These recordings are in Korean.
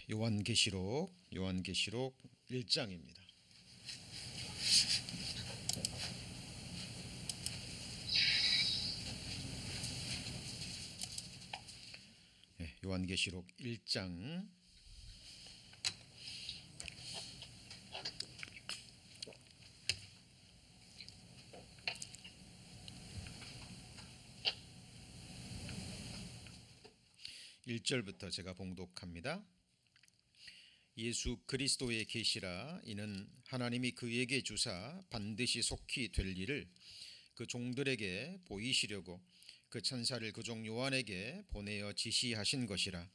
요한계시록 1장입니다. 요한계시록 1장 1절부터 제가 봉독합니다. 예수 그리스도의 계시라. 이는 하나님이 그에게 주사 반드시 속히 될 일을 그 종들에게 보이시려고 그 천사를 그 종 요한에게 보내어 지시하신 것이라.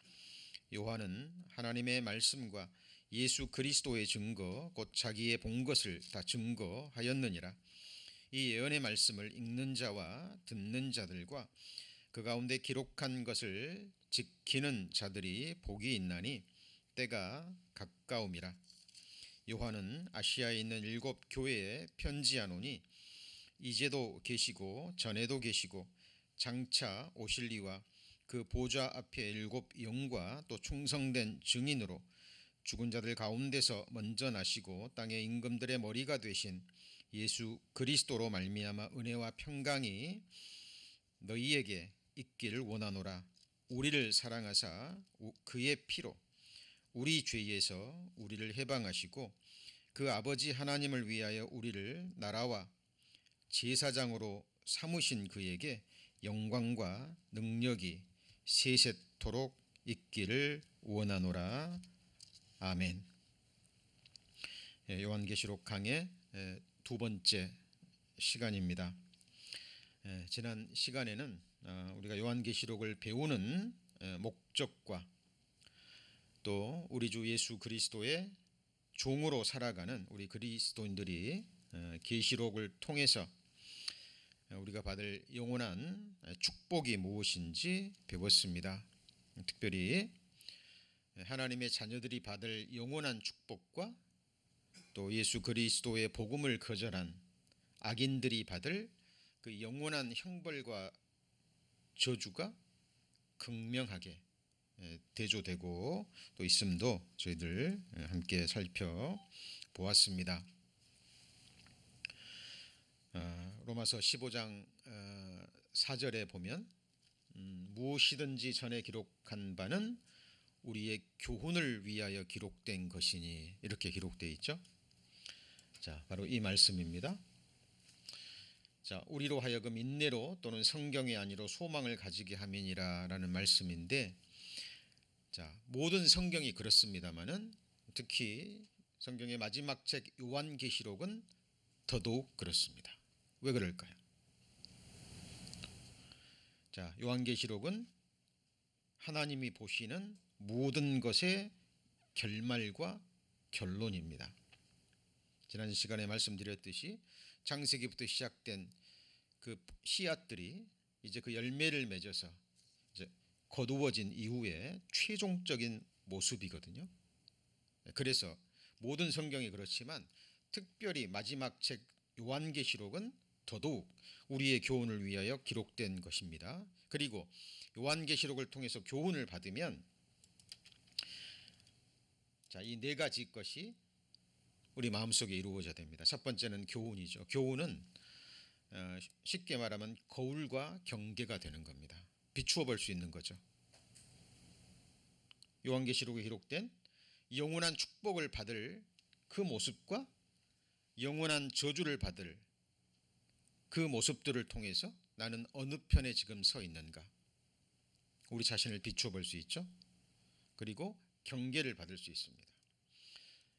요한은 하나님의 말씀과 예수 그리스도의 증거 곧 자기의 본 것을 다 증거하였느니라. 이 예언의 말씀을 읽는 자와 듣는 자들과 그 가운데 기록한 것을 지키는 자들이 복이 있나니 때가 가까움이라. 요한은 아시아에 있는 7 교회에 편지하노니 이제도 계시고 전에도 계시고 장차 오실 이와 그 보좌 앞에 7 영과 또 충성된 증인으로 죽은 자들 가운데서 먼저 나시고 땅의 임금들의 머리가 되신 예수 그리스도로 말미암아 은혜와 평강이 너희에게 있기를 원하노라. 우리를 사랑하사 그의 피로 우리 죄에서 우리를 해방하시고 그 아버지 하나님을 위하여 우리를 나라와 제사장으로 삼으신 그에게 영광과 능력이 세세토록 있기를 원하노라. 아멘. 요한계시록 강의 두 번째 시간입니다. 지난 시간에는 우리가 요한계시록을 배우는 목적과 또 우리 주 예수 그리스도의 종으로 살아가는 우리 그리스도인들이 계시록을 통해서 우리가 받을 영원한 축복이 무엇인지 배웠습니다. 특별히 하나님의 자녀들이 받을 영원한 축복과 또 예수 그리스도의 복음을 거절한 악인들이 받을 그 영원한 형벌과 저주가 극명하게 대조되고 또 있음도 저희들 함께 살펴보았습니다. 로마서 15장 4절에 보면 무엇이든지 전에 기록한 바는 우리의 교훈을 위하여 기록된 것이니 이렇게 기록되어 있죠. 자, 바로 이 말씀입니다. 자, 우리로 하여금 인내로 또는 성경의 안위로 소망을 가지게 함이니라라는 말씀인데, 자, 모든 성경이 그렇습니다만은 특히 성경의 마지막 책 요한계시록은 더더욱 그렇습니다. 왜 그럴까요? 자, 요한계시록은 하나님이 보시는 모든 것의 결말과 결론입니다. 지난 시간에 말씀드렸듯이 창세기부터 시작된 그 씨앗들이 이제 그 열매를 맺어서 이제 거두어진 이후에 최종적인 모습이거든요. 그래서 모든 성경이 그렇지만 특별히 마지막 책 요한계시록은 더더욱 우리의 교훈을 위하여 기록된 것입니다. 그리고 요한계시록을 통해서 교훈을 받으면 자, 이 네 가지 것이 우리 마음속에 이루어져야 됩니다. 첫 번째는 교훈이죠. 교훈은 쉽게 말하면 거울과 경계가 되는 겁니다. 비추어 볼 수 있는 거죠. 요한계시록에 기록된 영원한 축복을 받을 그 모습과 영원한 저주를 받을 그 모습들을 통해서 나는 어느 편에 지금 서 있는가, 우리 자신을 비추어 볼 수 있죠. 그리고 경계를 받을 수 있습니다.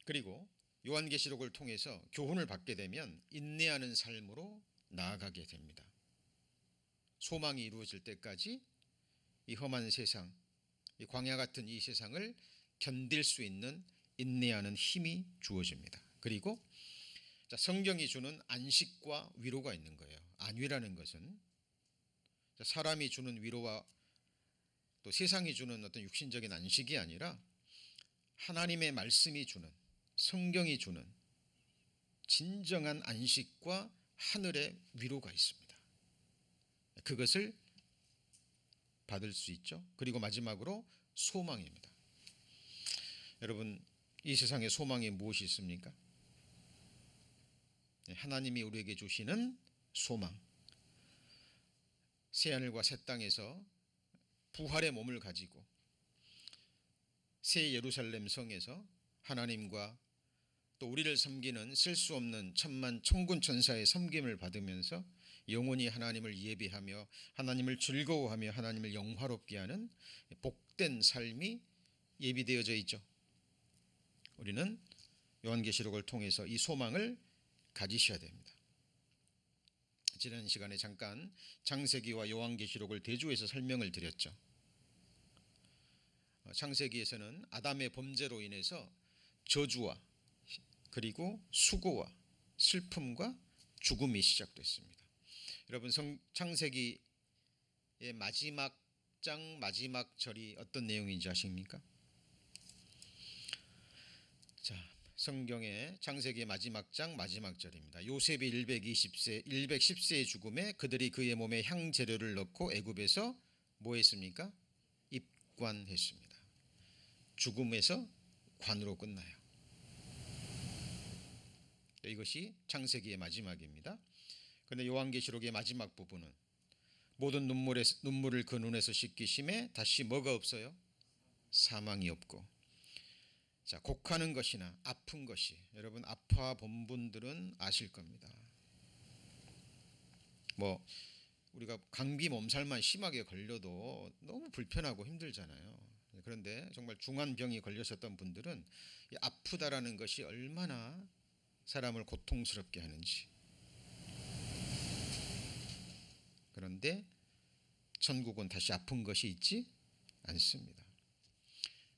그리고 요한계시록을 통해서 교훈을 받게 되면 인내하는 삶으로 나아가게 됩니다. 소망이 이루어질 때까지 이 험한 세상, 이 광야 같은 이 세상을 견딜 수 있는 인내하는 힘이 주어집니다. 그리고 성경이 주는 안식과 위로가 있는 거예요. 안위라는 것은 사람이 주는 위로와 또 세상이 주는 어떤 육신적인 안식이 아니라 하나님의 말씀이 주는, 성경이 주는 진정한 안식과 하늘의 위로가 있습니다. 그것을 받을 수 있죠. 그리고 마지막으로 소망입니다. 여러분, 이 세상에 소망이 무엇이 있습니까? 하나님이 우리에게 주시는 소망. 새하늘과 새 땅에서 부활의 몸을 가지고 새 예루살렘 성에서 하나님과 또 우리를 섬기는 셀 수 없는 천만 천군 천사의 섬김을 받으면서 영원히 하나님을 예배하며 하나님을 즐거워하며 하나님을 영화롭게 하는 복된 삶이 예비되어져 있죠. 우리는 요한계시록을 통해서 이 소망을 가지셔야 됩니다. 지난 시간에 잠깐 창세기와 요한계시록을 대조해서 설명을 드렸죠. 창세기에서는 아담의 범죄로 인해서 저주와 그리고 수고와 슬픔과 죽음이 시작됐습니다. 여러분, 창세기의 마지막 장 마지막 절이 어떤 내용인지 아십니까? 자, 성경의 창세기의 마지막 장 마지막 절입니다. 요셉이 110세의 죽음에 그들이 그의 몸에 향재료를 넣고 애굽에서 뭐 했습니까? 입관했습니다. 죽음에서 관으로 끝나요. 이것이 창세기의 마지막입니다. 그런데 요한계시록의 마지막 부분은 모든 눈물을 그 눈에서 씻기심에 다시 뭐가 없어요? 사망이 없고. 자, 곡하는 것이나 아픈 것이, 여러분 아파 본 분들은 아실 겁니다. 뭐 우리가 감기 몸살만 심하게 걸려도 너무 불편하고 힘들잖아요. 그런데 정말 중한 병이 걸렸었던 분들은 이 아프다라는 것이 얼마나 사람을 고통스럽게 하는지. 그런데 천국은 다시 아픈 것이 있지 않습니다.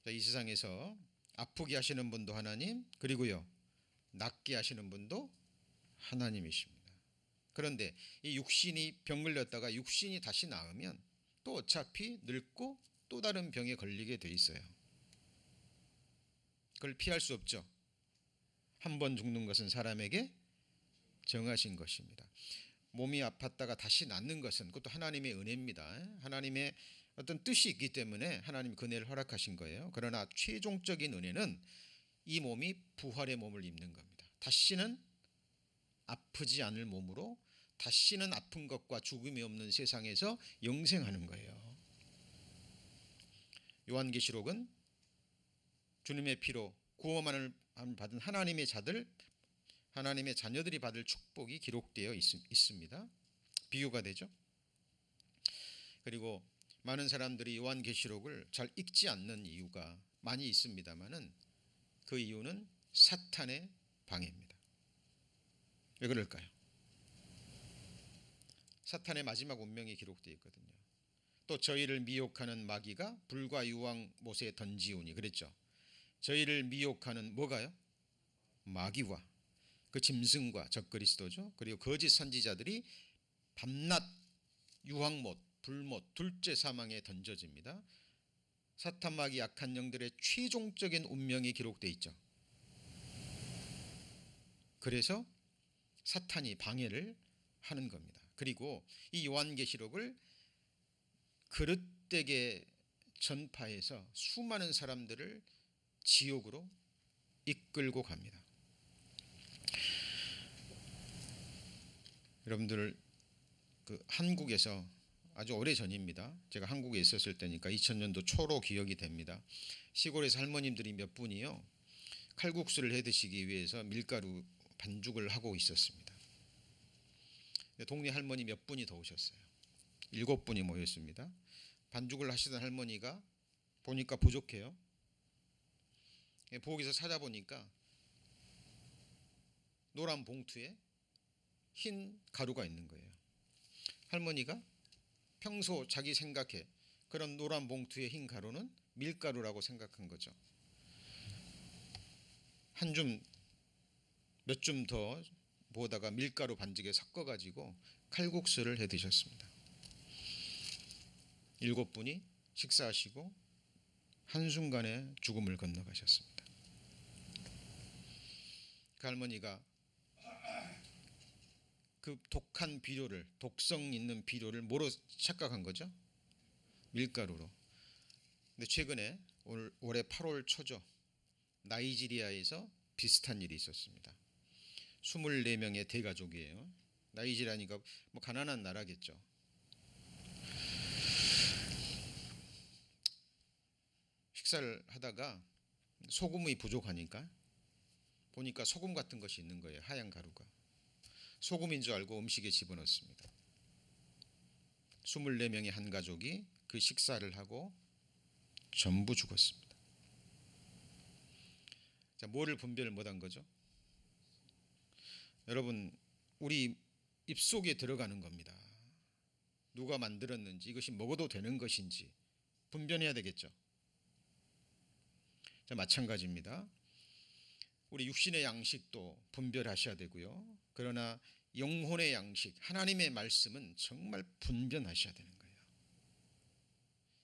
자, 이 세상에서 아프게 하시는 분도 하나님, 그리고요 낫게 하시는 분도 하나님이십니다. 그런데 이 육신이 병 걸렸다가 육신이 다시 나으면 또 어차피 늙고 또 다른 병에 걸리게 돼 있어요. 그걸 피할 수 없죠. 한 번 죽는 것은 사람에게 정하신 것입니다. 몸이 아팠다가 다시 낫는 것은 그것도 하나님의 은혜입니다. 하나님의 어떤 뜻이 있기 때문에 하나님이 그 은혜를 허락하신 거예요. 그러나 최종적인 은혜는 이 몸이 부활의 몸을 입는 겁니다. 다시는 아프지 않을 몸으로 다시는 아픈 것과 죽음이 없는 세상에서 영생하는 거예요. 요한계시록은 주님의 피로 구원을 받은 하나님의 자녀들이 받을 축복이 기록되어 있습니다. 비유가 되죠. 그리고 많은 사람들이 요한계시록을 잘 읽지 않는 이유가 많이 있습니다만은 그 이유는 사탄의 방해입니다. 왜 그럴까요? 사탄의 마지막 운명이 기록되어 있거든요. 또 저희를 미혹하는 마귀가 불과 유황 못에 던지우니 그랬죠. 저희를 미혹하는 뭐가요? 마귀와 그 짐승과 적그리스도죠. 그리고 거짓 선지자들이 밤낮 유황못, 불못, 둘째 사망에 던져집니다. 사탄 마귀 악한 영들의 최종적인 운명이 기록되어 있죠. 그래서 사탄이 방해를 하는 겁니다. 그리고 이 요한계시록을 그릇되게 전파해서 수많은 사람들을 지옥으로 이끌고 갑니다. 여러분들 그 한국에서 아주 오래 전입니다. 제가 한국에 있었을 때니까 2000년도 초로 기억이 됩니다. 시골에서 할머님들이 몇 분이요 칼국수를 해 드시기 위해서 밀가루 반죽을 하고 있었습니다. 동네 할머니 몇 분이 더 오셨어요. 7분이 모였습니다. 반죽을 하시던 할머니가 보니까 부족해요. 부엌에서 찾아보니까 노란 봉투에 흰 가루가 있는 거예요. 할머니가 평소 자기 생각해 그런 노란 봉투의 흰 가루는 밀가루라고 생각한 거죠. 한 줌 몇 줌 더 부어다가 밀가루 반죽에 섞어가지고 칼국수를 해 드셨습니다. 7분이 식사하시고 한순간에 죽음을 건너가셨습니다. 그 할머니가 그 독한 비료를, 독성 있는 비료를 뭐로 착각한 거죠? 밀가루로. 근데 최근에 올해 8월 초죠. 나이지리아에서 비슷한 일이 있었습니다. 24명의 대가족이에요. 나이지리아니까 뭐 가난한 나라겠죠. 식사를 하다가 소금이 부족하니까 보니까 소금 같은 것이 있는 거예요. 하얀 가루가. 소금인 줄 알고 음식에 집어넣습니다. 24명의 한 가족이 그 식사를 하고 전부 죽었습니다. 자, 뭐를 분별을 못한 거죠? 여러분, 우리 입속에 들어가는 겁니다. 누가 만들었는지, 이것이 먹어도 되는 것인지 분별해야 되겠죠. 자, 마찬가지입니다. 우리 육신의 양식도 분별하셔야 되고요. 그러나 영혼의 양식, 하나님의 말씀은 정말 분별하셔야 되는 거예요.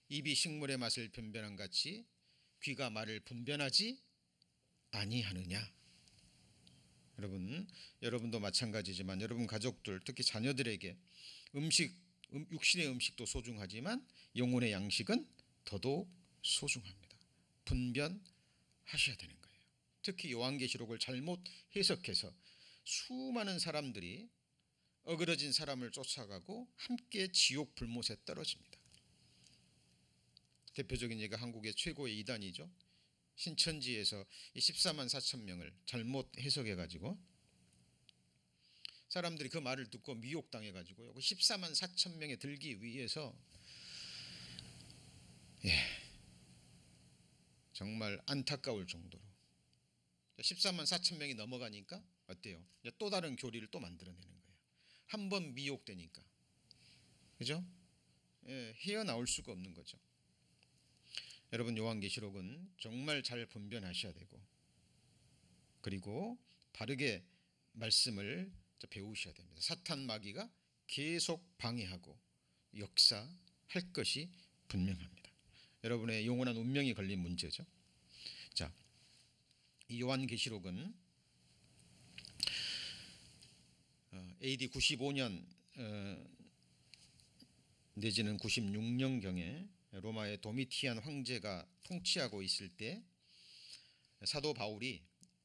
입이 식물의 맛을 분별한 같이 귀가 말을 분별하지 아니하느냐. 여러분도 마찬가지지만 여러분 가족들, 특히 자녀들에게 육신의 음식도 소중하지만 영혼의 양식은 더더욱 소중합니다. 분별하셔야 되는 거예요. 특히 요한계시록을 잘못 해석해서 수많은 사람들이 어그러진 사람을 쫓아가고 함께 지옥 불못에 떨어집니다. 대표적인 예가 한국의 최고의 이단이죠. 신천지에서 14만 4천 명을 잘못 해석해가지고 사람들이 그 말을 듣고 미혹당해가지고요. 14만 4천 명에 들기 위해서 정말 안타까울 정도로 14만 4천 명이 넘어가니까 어때요? 또 다른 교리를 또 만들어내는 거예요. 한 번 미혹되니까, 그죠? 헤어나올 수가 없는 거죠. 여러분, 요한계시록은 정말 잘 분별하셔야 되고, 그리고 바르게 말씀을 배우셔야 됩니다. 사탄 마귀가 계속 방해하고 역사할 것이 분명합니다. 여러분의 영원한 운명이 걸린 문제죠. 자, 이 요한계시록은 AD 95년 내지는 96년경에 로마의 도미티안 황제가 통치하고 있을 때 사도 바울이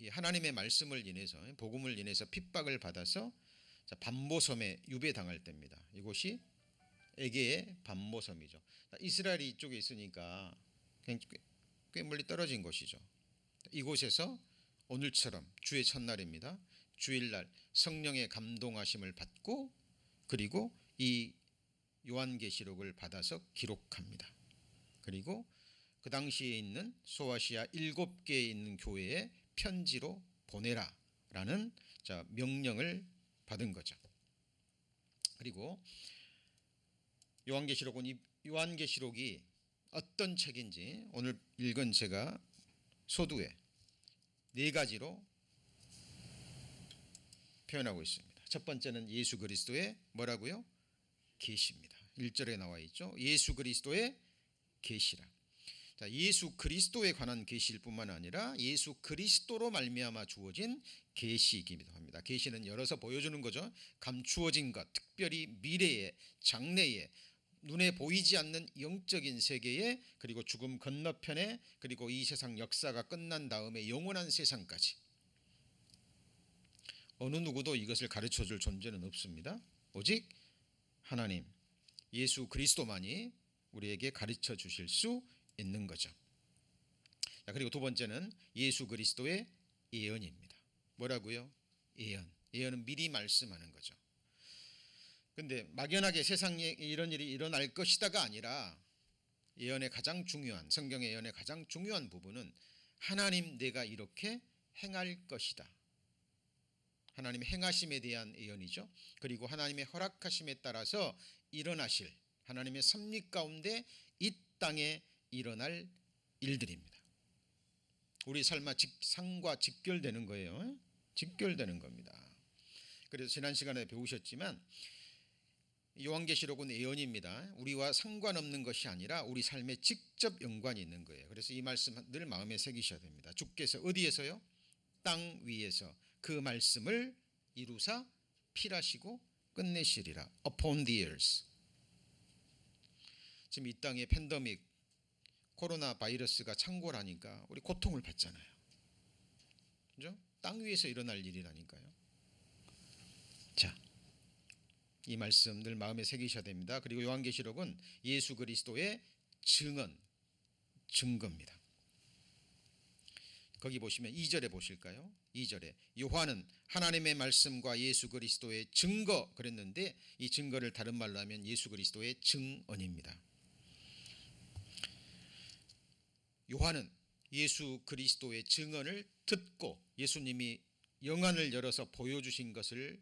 하나님의 말씀을 인해서, 복음을 인해서 핍박을 받아서 반모섬에 유배당할 때입니다. 이곳이 에게의 반모섬이죠. 이스라엘이 이쪽에 있으니까 꽤 멀리 떨어진 곳이죠. 이곳에서 오늘처럼 주의 첫날입니다. 주일날 성령의 감동하심을 받고 그리고 이 요한계시록을 받아서 기록합니다. 그리고 그 당시에 있는 소아시아 7개에 있는 교회에 편지로 보내라라는 명령을 받은 거죠. 그리고 요한계시록이 어떤 책인지 오늘 읽은 제가 소두에 4가지로 표현하고 있습니다. 첫 번째는 예수 그리스도의 뭐라고요? 계시입니다. 1절에 나와 있죠. 예수 그리스도의 계시라. 자, 예수 그리스도에 관한 계시일 뿐만 아니라 예수 그리스도로 말미암아 주어진 계시이기도 합니다. 계시는 열어서 보여주는 거죠. 감추어진 것, 특별히 미래에, 장래에, 눈에 보이지 않는 영적인 세계에, 그리고 죽음 건너편에, 그리고 이 세상 역사가 끝난 다음에 영원한 세상까지 어느 누구도 이것을 가르쳐줄 존재는 없습니다. 오직 하나님, 예수 그리스도만이 우리에게 가르쳐 주실 수 있는 거죠. 자, 그리고 두 번째는 예수 그리스도의 예언입니다. 뭐라고요? 예언. 예언은 미리 말씀하는 거죠. 근데 막연하게 세상에 이런 일이 일어날 것이다가 아니라 예언의 가장 중요한, 성경의 예언의 가장 중요한 부분은 하나님 내가 이렇게 행할 것이다. 하나님의 행하심에 대한 예언이죠. 그리고 하나님의 허락하심에 따라서 일어나실 하나님의 섭리 가운데 이 땅에 일어날 일들입니다. 우리 삶과 직결되는 거예요. 직결되는 겁니다. 그래서 지난 시간에 배우셨지만 요한계시록은 예언입니다. 우리와 상관없는 것이 아니라 우리 삶에 직접 연관이 있는 거예요. 그래서 이 말씀 늘 마음에 새기셔야 됩니다. 주께서 어디에서요? 땅 위에서 그 말씀을 이루사 필하시고 끝내시리라. Upon the earth. 지금 이 땅에 팬데믹, 코로나 바이러스가 창궐하니까 우리 고통을 받잖아요. 그죠? 땅 위에서 일어날 일이라니까요. 자, 이 말씀 늘 마음에 새기셔야 됩니다. 그리고 요한계시록은 예수 그리스도의 증거입니다. 거기 보시면 2절에 보실까요? 2절에 요한은 하나님의 말씀과 예수 그리스도의 증거 그랬는데, 이 증거를 다른 말로 하면 예수 그리스도의 증언입니다. 요한은 예수 그리스도의 증언을 듣고 예수님이 영안을 열어서 보여주신 것을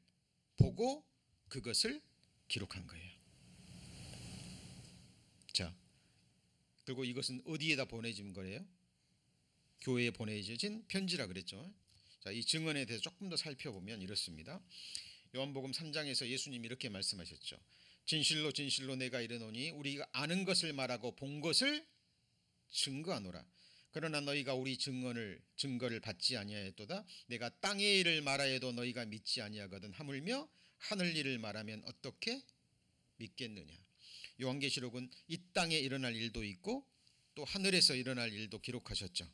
보고 그것을 기록한 거예요. 자, 그리고 이것은 어디에다 보내진 거예요? 교회에 보내진 편지라 그랬죠. 자, 이 증언에 대해서 조금 더 살펴보면 이렇습니다. 요한복음 3장에서 예수님이 이렇게 말씀하셨죠. 진실로 진실로 내가 이르노니 우리가 아는 것을 말하고 본 것을 증거하노라. 그러나 너희가 우리 증거를 받지 아니하였도다. 내가 땅의 일을 말하여도 너희가 믿지 아니하거든. 하물며 하늘 일을 말하면 어떻게 믿겠느냐. 요한계시록은 이 땅에 일어날 일도 있고 또 하늘에서 일어날 일도 기록하셨죠.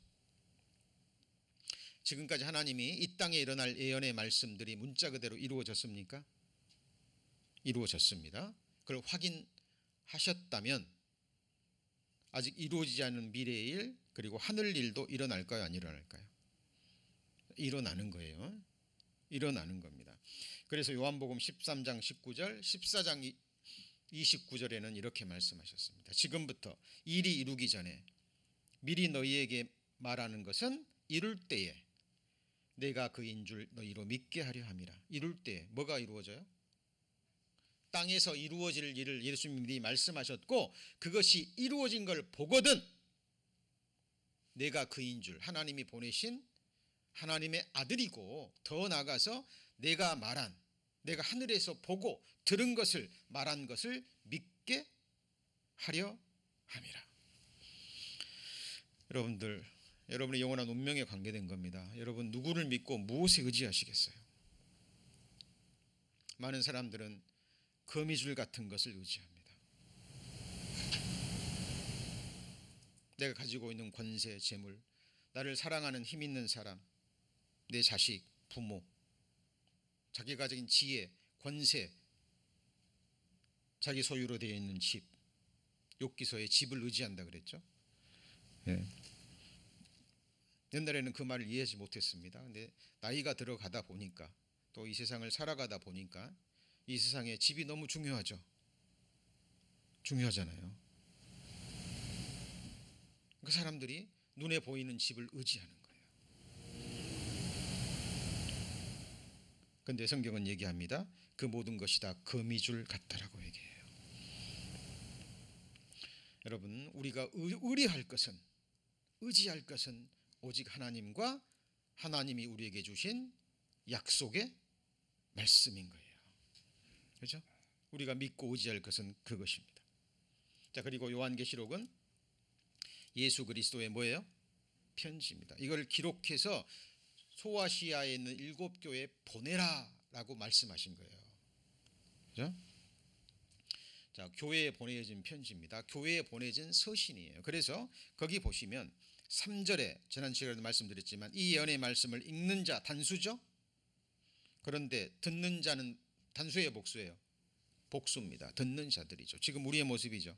지금까지 하나님이 이 땅에 일어날 예언의 말씀들이 문자 그대로 이루어졌습니까? 이루어졌습니다. 그걸 확인하셨다면 아직 이루어지지 않은 미래의 일 그리고 하늘 일도 일어날까요? 안 일어날까요? 일어나는 거예요. 일어나는 겁니다. 그래서 요한복음 13장 19절 14장 29절에는 이렇게 말씀하셨습니다. 지금부터 일이 이루기 전에 미리 너희에게 말하는 것은 이룰 때에 내가 그인 줄 너희로 믿게 하려 함이라. 이룰 때 뭐가 이루어져요? 땅에서 이루어질 일을 예수님이 말씀하셨고 그것이 이루어진 걸 보거든 내가 그인 줄, 하나님이 보내신 하나님의 아들이고 더 나아가서 내가 하늘에서 보고 들은 것을 말한 것을 믿게 하려 함이라. 여러분의 영원한 운명에 관계된 겁니다. 여러분 누구를 믿고 무엇에 의지하시겠어요? 많은 사람들은 거미줄 같은 것을 의지합니다. 내가 가지고 있는 권세, 재물, 나를 사랑하는 힘 있는 사람, 내 자식, 부모, 자기가 가진 지혜, 권세, 자기 소유로 되어 있는 집, 욥기서에 집을 의지한다 그랬죠. 예. 옛날에는 그 말을 이해하지 못했습니다. 근데 나이가 들어가다 보니까 또 이 세상을 살아가다 보니까 이 세상에 집이 너무 중요하잖아요. 그 사람들이 눈에 보이는 집을 의지하는 거예요. 그런데 성경은 얘기합니다. 그 모든 것이 다 거미줄 같다라고 얘기해요. 여러분 우리가 의지할 것은 오직 하나님과 하나님이 우리에게 주신 약속의 말씀인 거예요. 그렇죠? 우리가 믿고 의지할 것은 그것입니다. 자, 그리고 요한계시록은 예수 그리스도의 뭐예요? 편지입니다. 이걸 기록해서 소아시아에 있는 7교회에 보내라라고 말씀하신 거예요. 그렇죠? 자, 교회에 보내진 편지입니다. 교회에 보내진 서신이에요. 그래서 거기 보시면 3절에 지난 시간에도 말씀드렸지만 이 예언의 말씀을 읽는 자 단수죠. 그런데 듣는 자는 단수예요, 복수예요? 복수입니다. 듣는 자들이죠. 지금 우리의 모습이죠.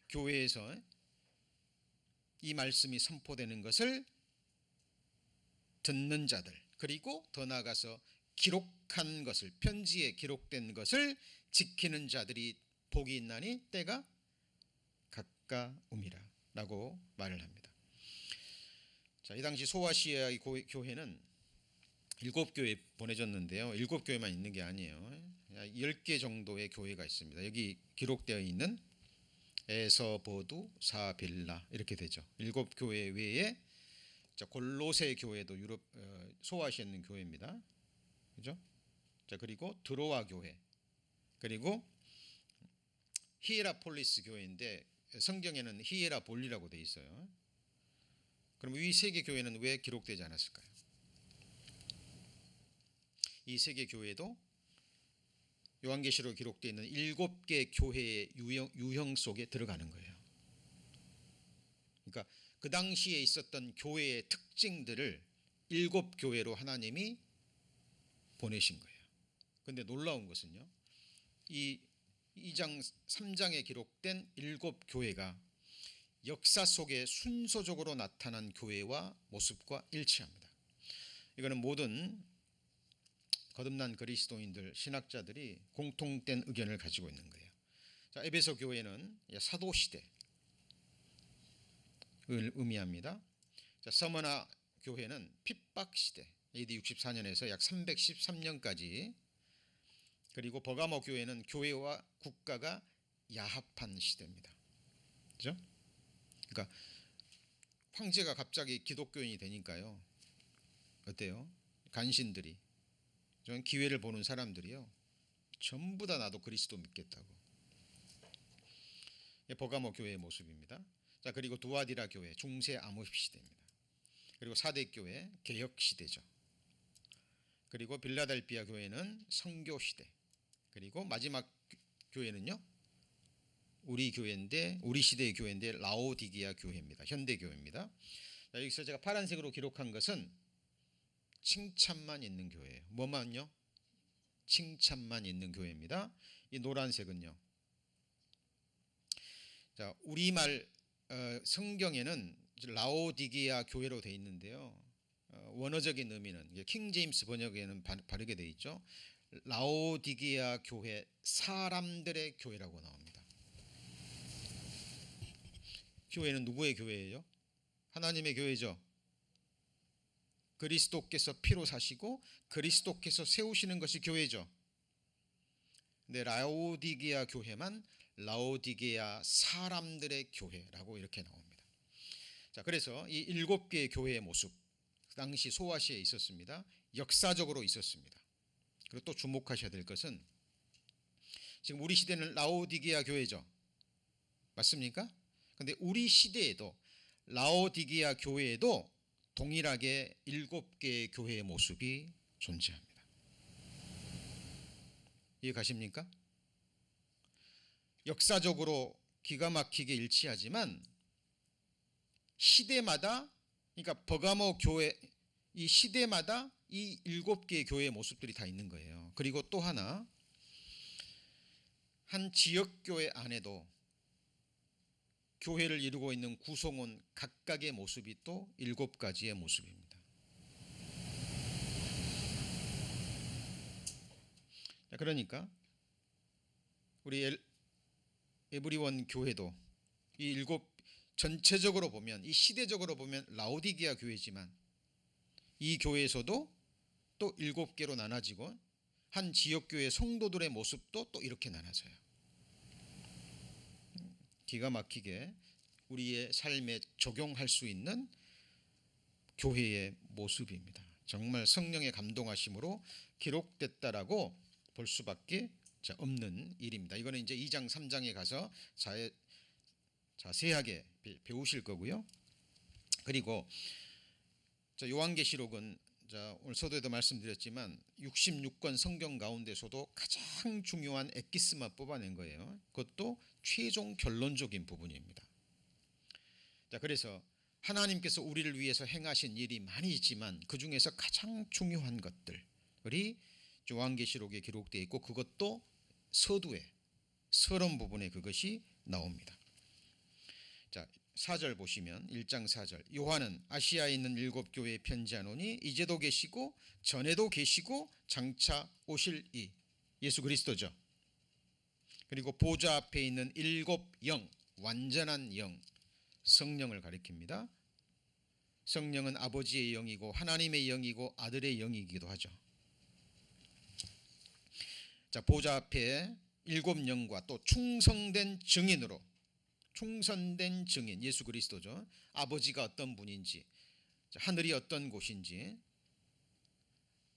교회에서 이 말씀이 선포되는 것을 듣는 자들, 그리고 더 나아가서 기록한 것을, 편지에 기록된 것을 지키는 자들이 복이 있나니 때가 가까움이라 라고 말을 합니다. 자, 이 당시 소아시아의 교회는 7교회 보내졌는데요. 7교회만 있는 게 아니에요. 10개 정도의 교회가 있습니다. 여기 기록되어 있는 에서버두, 사빌라 이렇게 되죠. 7교회 외에 골로새 교회도 유럽 소아시아에 있는 교회입니다. 그죠? 자, 그리고 드로아 교회, 그리고 히에라폴리스 교회인데 성경에는 히에라볼리라고 돼 있어요. 그럼 이 세 개 교회는 왜 기록되지 않았을까요? 이 세 개 교회도 요한계시록에 기록되어 있는 7개 교회의 유형 속에 들어가는 거예요. 그러니까 그 당시에 있었던 교회의 특징들을 일곱 교회로 하나님이 보내신 거예요. 그런데 놀라운 것은요, 이 2장 3장에 기록된 일곱 교회가 역사 속에 순서적으로 나타난 교회와 모습과 일치합니다. 이거는 모든 거듭난 그리스도인들, 신학자들이 공통된 의견을 가지고 있는 거예요. 자, 에베소 교회는 사도 시대를 의미합니다. 자, 서머나 교회는 핍박 시대, AD 64년에서 약 313년까지, 그리고 버가모 교회는 교회와 국가가 야합한 시대입니다. 그죠? 그러니까 황제가 갑자기 기독교인이 되니까요, 어때요? 간신들이, 저는 기회를 보는 사람들이요, 전부 다 나도 그리스도 믿겠다고. 버가모 교회의 모습입니다. 자, 그리고 두아디라 교회 중세 암흑 시대입니다. 그리고 사대 교회 개혁 시대죠. 그리고 빌라델비아 교회는 선교 시대. 그리고 마지막 교회는요, 우리 교회인데, 우리 시대의 교회인데 라오디게아 교회입니다. 현대 교회입니다. 자, 여기서 제가 파란색으로 기록한 것은 칭찬만 있는 교회예요. 뭐만요? 칭찬만 있는 교회입니다. 이 노란색은요, 자, 우리말 성경에는 라오디게아 교회로 되어 있는데요, 원어적인 의미는 킹 제임스 번역에는 바르게 되어 있죠. 라오디게아 교회, 사람들의 교회라고 나옵니다. 교회는 누구의 교회예요? 하나님의 교회죠. 그리스도께서 피로 사시고 그리스도께서 세우시는 것이 교회죠. 근데 라오디게아 교회만 라오디게아 사람들의 교회라고 이렇게 나옵니다. 자, 그래서 이 7개의 교회의 모습, 당시 소아시아에 있었습니다. 역사적으로 있었습니다. 그리고 또 주목하셔야 될 것은, 지금 우리 시대는 라오디게아 교회죠. 맞습니까? 그런데 우리 시대에도 라오디게아 교회에도 동일하게 7개의 교회의 모습이 존재합니다. 이해 가십니까? 역사적으로 기가 막히게 일치하지만 시대마다, 그러니까 버가모 교회, 이 시대마다 이 7개의 교회의 모습들이 다 있는 거예요. 그리고 또 하나, 한 지역교회 안에도 교회를 이루고 있는 구성원 각각의 모습이 또 7가지의 모습입니다. 그러니까 우리 에브리원 교회도 이 전체적으로 보면, 이 시대적으로 보면 라오디게아 교회지만 이 교회에서도 또 7개로 나눠지고, 한 지역교회 성도들의 모습도 또 이렇게 나눠져요. 기가 막히게 우리의 삶에 적용할 수 있는 교회의 모습입니다. 정말 성령의 감동하심으로 기록됐다라고 볼 수밖에 없는 일입니다. 이거는 이제 2장 3장에 가서 자세하게 배우실 거고요. 그리고 요한계시록은 오늘 서두에도 말씀드렸지만 66권 성경 가운데서도 가장 중요한 엑기스만 뽑아낸 거예요. 그것도 최종 결론적인 부분입니다. 자, 그래서 하나님께서 우리를 위해서 행하신 일이 많이 있지만 그 중에서 가장 중요한 것들이 요한계시록에 기록되어 있고, 그것도 서두에 서론 부분에 그것이 나옵니다. 자, 4절 보시면 1장 4절, 요한은 아시아에 있는 7교회에 편지하노니 이제도 계시고 전에도 계시고 장차 오실 이 예수 그리스도죠. 그리고 보좌 앞에 있는 7 영, 완전한 영, 성령을 가리킵니다. 성령은 아버지의 영이고 하나님의 영이고 아들의 영이기도 하죠. 자, 보좌 앞에 7 영과 또 충성된 증인으로, 충성된 증인 예수 그리스도죠. 아버지가 어떤 분인지, 하늘이 어떤 곳인지,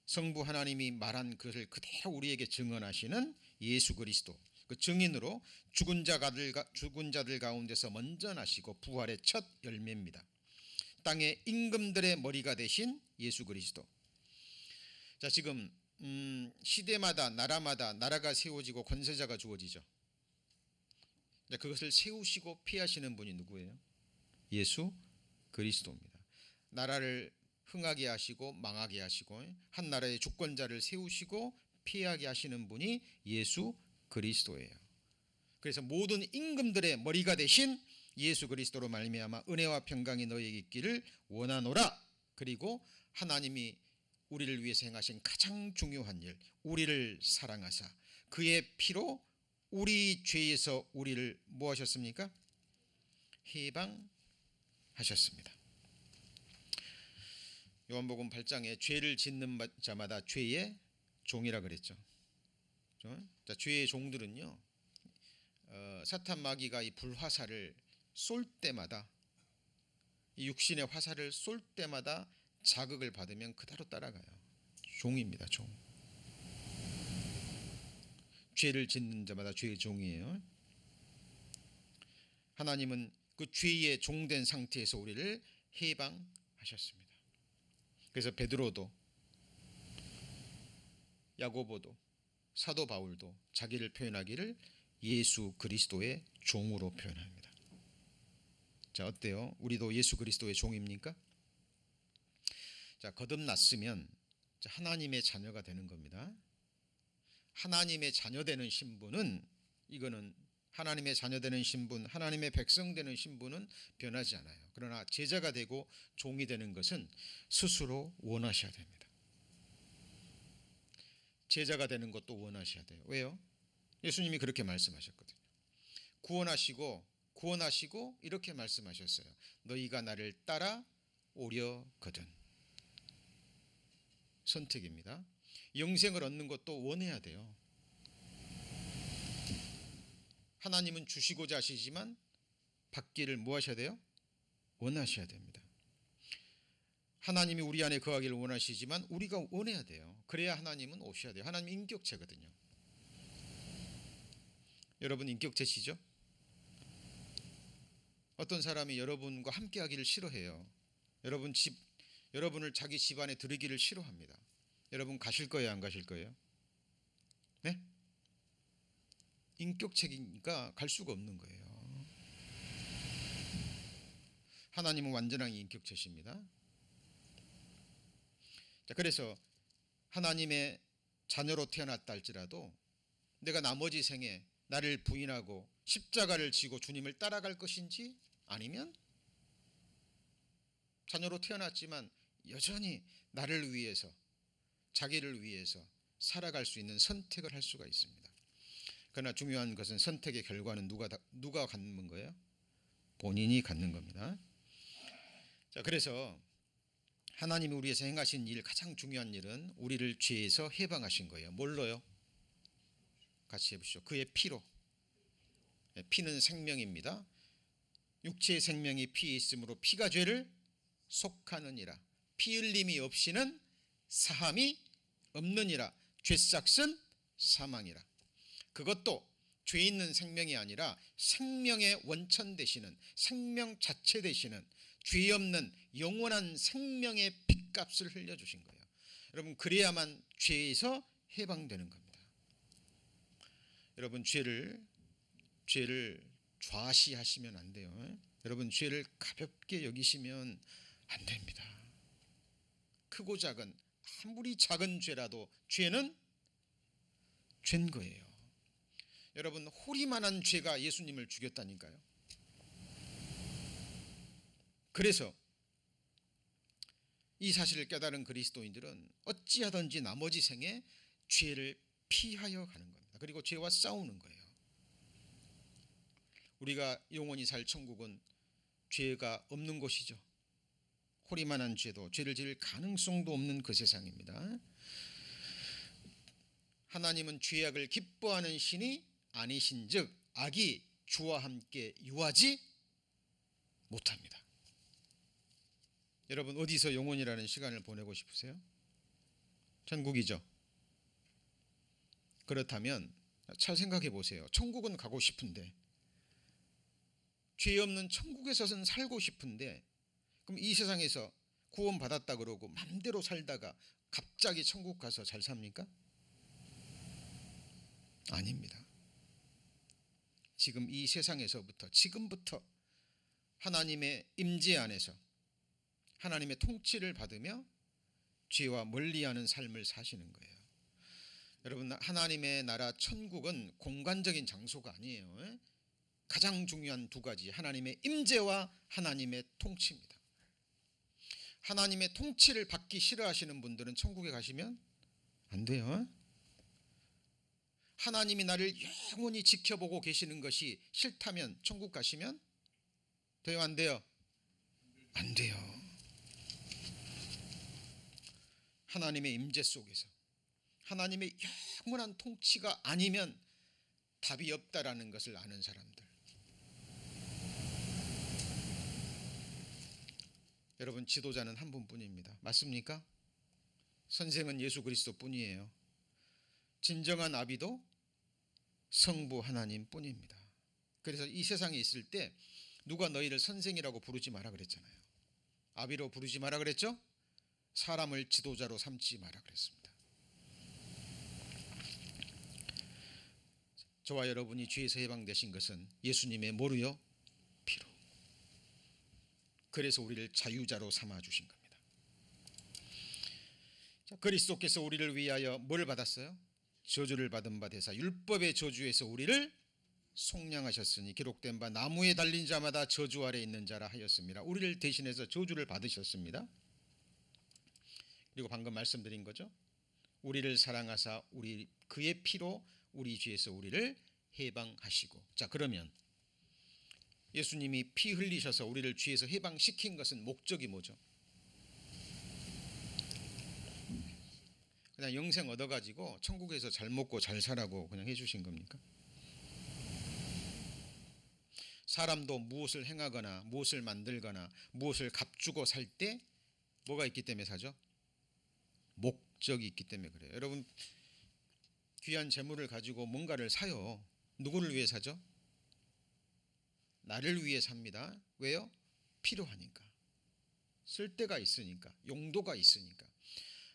성부 하나님이 말한 것을 그대로 우리에게 증언하시는 예수 그리스도, 그 증인으로 죽은 자들 가운데서 먼저 나시고 부활의 첫 열매입니다. 땅의 임금들의 머리가 되신 예수 그리스도. 자, 지금 시대마다 나라마다 나라가 세워지고 권세자가 주어지죠. 그것을 세우시고 피하시는 분이 누구예요? 예수 그리스도입니다. 나라를 흥하게 하시고 망하게 하시고 한 나라의 주권자를 세우시고 피하게 하시는 분이 예수 그리스도예요. 그래서 모든 임금들의 머리가 되신 예수 그리스도로 말미암아 은혜와 평강이 너희에게 있기를 원하노라. 그리고 하나님이 우리를 위해서 행하신 가장 중요한 일, 우리를 사랑하사 그의 피로 우리 죄에서 우리를 뭐 하셨습니까? 해방하셨습니다. 요한복음 8장에 죄를 짓는 자마다 죄의 종이라 그랬죠. 자, 죄의 종들은요, 사탄 마귀가 이 불화살을 쏠 때마다, 이 육신의 화살을 쏠 때마다 자극을 받으면 그대로 따라가요. 종입니다, 종. 죄를 짓는 자마다 죄의 종이에요. 하나님은 그 죄의 종된 상태에서 우리를 해방하셨습니다. 그래서 베드로도 야고보도 사도 바울도 자기를 표현하기를 예수 그리스도의 종으로 표현합니다. 자, 어때요? 우리도 예수 그리스도의 종입니까? 자, 거듭났으면 하나님의 자녀가 되는 겁니다. 하나님의 자녀 되는 신분은, 이거는 하나님의 자녀 되는 신분, 하나님의 백성 되는 신분은 변하지 않아요. 그러나 제자가 되고 종이 되는 것은 스스로 원하셔야 됩니다. 제자가 되는 것도 원하셔야 돼요. 왜요? 예수님이 그렇게 말씀하셨거든요. 구원하시고 이렇게 말씀하셨어요. 너희가 나를 따라 오려거든. 선택입니다. 영생을 얻는 것도 원해야 돼요. 하나님은 주시고자 하시지만 받기를 뭐 하셔야 돼요? 원하셔야 됩니다. 하나님이 우리 안에 거하기를 원하시지만 우리가 원해야 돼요. 그래야 하나님은 오셔야 돼요. 하나님 인격체거든요. 여러분 인격체시죠? 어떤 사람이 여러분과 함께 하기를 싫어해요. 여러분을 자기 집안에 들이기를 싫어합니다. 여러분 가실 거예요, 안 가실 거예요? 네? 인격체니까 갈 수가 없는 거예요. 하나님은 완전한 인격체십니다. 자, 그래서 하나님의 자녀로 태어났다 할지라도 내가 나머지 생에 나를 부인하고 십자가를 지고 주님을 따라갈 것인지, 아니면 자녀로 태어났지만 여전히 나를 위해서, 자기를 위해서 살아갈 수 있는 선택을 할 수가 있습니다. 그러나 중요한 것은 선택의 결과는 누가 갖는 거예요? 본인이 갖는 겁니다. 자, 그래서 하나님이 우리 위해서 행하신 일, 가장 중요한 일은 우리를 죄에서 해방하신 거예요. 뭘로요? 같이 해보시죠. 그의 피로. 피는 생명입니다. 육체의 생명이 피에 있으므로 피가 죄를 속하느니라. 피 흘림이 없이는 사함이 없느니라. 죄싹은 사망이라. 그것도 죄 있는 생명이 아니라 생명의 원천 되시는, 생명 자체 되시는, 죄 없는 영원한 생명의 핏값을 흘려주신 거예요. 여러분, 그래야만 죄에서 해방되는 겁니다. 여러분, 죄를 좌시하시면 안 돼요. 여러분, 죄를 가볍게 여기시면 안 됩니다. 크고 작은, 아무리 작은 죄라도 죄는 죄인 거예요. 여러분, 호리만한 죄가 예수님을 죽였다니까요. 그래서 이 사실을 깨달은 그리스도인들은 어찌하든지 나머지 생에 죄를 피하여 가는 겁니다. 그리고 죄와 싸우는 거예요. 우리가 영원히 살 천국은 죄가 없는 곳이죠. 호리만한 죄도, 죄를 지을 가능성도 없는 그 세상입니다. 하나님은 죄악을 기뻐하는 신이 아니신즉 악이 주와 함께 유하지 못합니다. 여러분, 어디서 영원이라는 시간을 보내고 싶으세요? 천국이죠. 그렇다면 잘 생각해 보세요. 천국은 가고 싶은데, 죄 없는 천국에서는 살고 싶은데, 그럼 이 세상에서 구원받았다 그러고 맘대로 살다가 갑자기 천국 가서 잘 삽니까? 아닙니다. 지금 이 세상에서부터, 지금부터 하나님의 임재 안에서, 하나님의 통치를 받으며 죄와 멀리하는 삶을 사시는 거예요. 여러분, 하나님의 나라 천국은 공간적인 장소가 아니에요. 가장 중요한 두 가지, 하나님의 임재와 하나님의 통치입니다. 하나님의 통치를 받기 싫어하시는 분들은 천국에 가시면 안 돼요. 하나님이 나를 영원히 지켜보고 계시는 것이 싫다면 천국 가시면 돼요, 안 돼요? 안 돼요. 하나님의 임재 속에서 하나님의 영원한 통치가 아니면 답이 없다라는 것을 아는 사람들. 여러분, 지도자는 한 분뿐입니다. 맞습니까? 선생은 예수 그리스도뿐이에요. 진정한 아비도 성부 하나님 뿐입니다. 그래서 이 세상에 있을 때 누가 너희를 선생이라고 부르지 마라 그랬잖아요. 아비로 부르지 마라 그랬죠? 사람을 지도자로 삼지 마라 그랬습니다. 저와 여러분이 죄에서 해방되신 것은 예수님의 뭐로요? 피로. 그래서 우리를 자유자로 삼아주신 겁니다. 그리스도께서 우리를 위하여 뭘 받았어요? 저주를 받은 바 되사 율법의 저주에서 우리를 속량하셨으니 기록된 바 나무에 달린 자마다 저주 아래 있는 자라 하였습니다. 우리를 대신해서 저주를 받으셨습니다. 그리고 방금 말씀드린 거죠. 우리를 사랑하사 우리 그의 피로 우리 죄에서 우리를 해방하시고. 자, 그러면 예수님이 피 흘리셔서 우리를 죄에서 해방시킨 것은 목적이 뭐죠? 그냥 영생 얻어가지고 천국에서 잘 먹고 잘 살라고 그냥 해주신 겁니까? 사람도 무엇을 행하거나 무엇을 만들거나 무엇을 값주고 살 때 뭐가 있기 때문에 사죠? 목적이 있기 때문에 그래요. 여러분, 귀한 재물을 가지고 뭔가를 사요. 누구를 위해 사죠? 나를 위해 삽니다. 왜요? 필요하니까. 쓸데가 있으니까. 용도가 있으니까.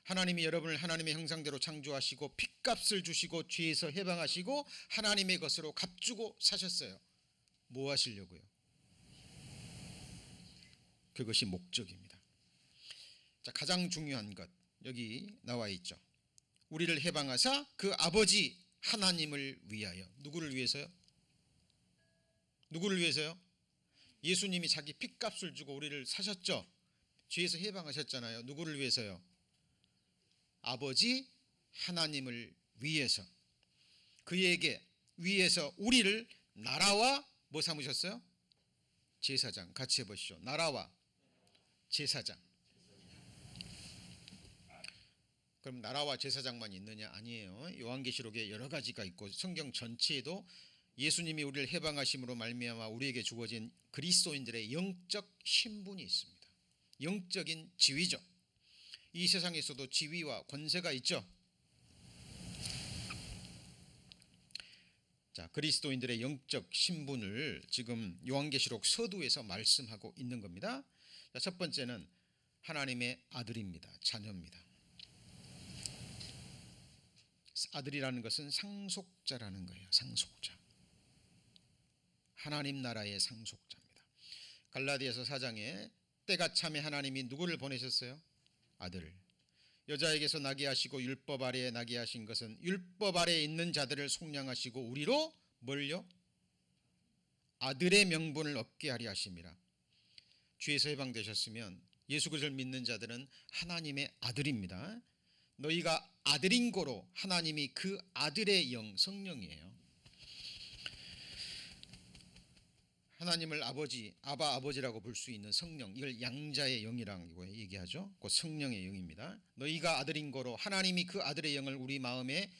하나님이 여러분을 하나님의 형상대로 창조하시고 핏값을 주시고 죄에서 해방하시고 하나님의 것으로 값주고 사셨어요. 뭐 하시려고요? 그것이 목적입니다. 자, 가장 중요한 것 여기 나와 있죠. 우리를 해방하사 그 아버지 하나님을 위하여. 누구를 위해서요? 누구를 위해서요? 예수님이 자기 핏값을 주고 우리를 사셨죠. 죄에서 해방하셨잖아요. 누구를 위해서요? 아버지 하나님을 위해서. 그에게 위해서 우리를 나라와 뭐 삼으셨어요? 제사장. 같이 해보시죠. 나라와 제사장. 그럼 나라와 제사장만 있느냐? 아니에요. 요한계시록에 여러 가지가 있고 성경 전체에도 예수님이 우리를 해방하심으로 말미암아 우리에게 주어진 그리스도인들의 영적 신분이 있습니다. 영적인 지위죠. 이 세상에서도 지위와 권세가 있죠. 자, 그리스도인들의 영적 신분을 지금 요한계시록 서두에서 말씀하고 있는 겁니다. 자, 첫 번째는 하나님의 아들입니다. 자녀입니다. 아들이라는 것은 상속자라는 거예요. 상속자. 하나님 나라의 상속자입니다. 갈라디아서 4장에 때가 참에 하나님이 누구를 보내셨어요? 아들을. 여자에게서 나게 하시고 율법 아래에 나게 하신 것은 율법 아래에 있는 자들을 속량하시고 우리로 뭘요? 아들의 명분을 얻게 하려 하심이라. 죄에서 해방되셨으면 예수 그리스도를 믿는 자들은 하나님의 아들입니다. 너희가 아들인 고로 하나님이 그 아들의 영 성령이에요. 하나님을 아버지, 아바 아버지라고 볼 수 있는 성령, 이걸 양자의 영이라고 얘기하죠. 그 성령의 영입니다. 너희가 아들인 거로 하나님이 그 아들의 영을 우리 마음에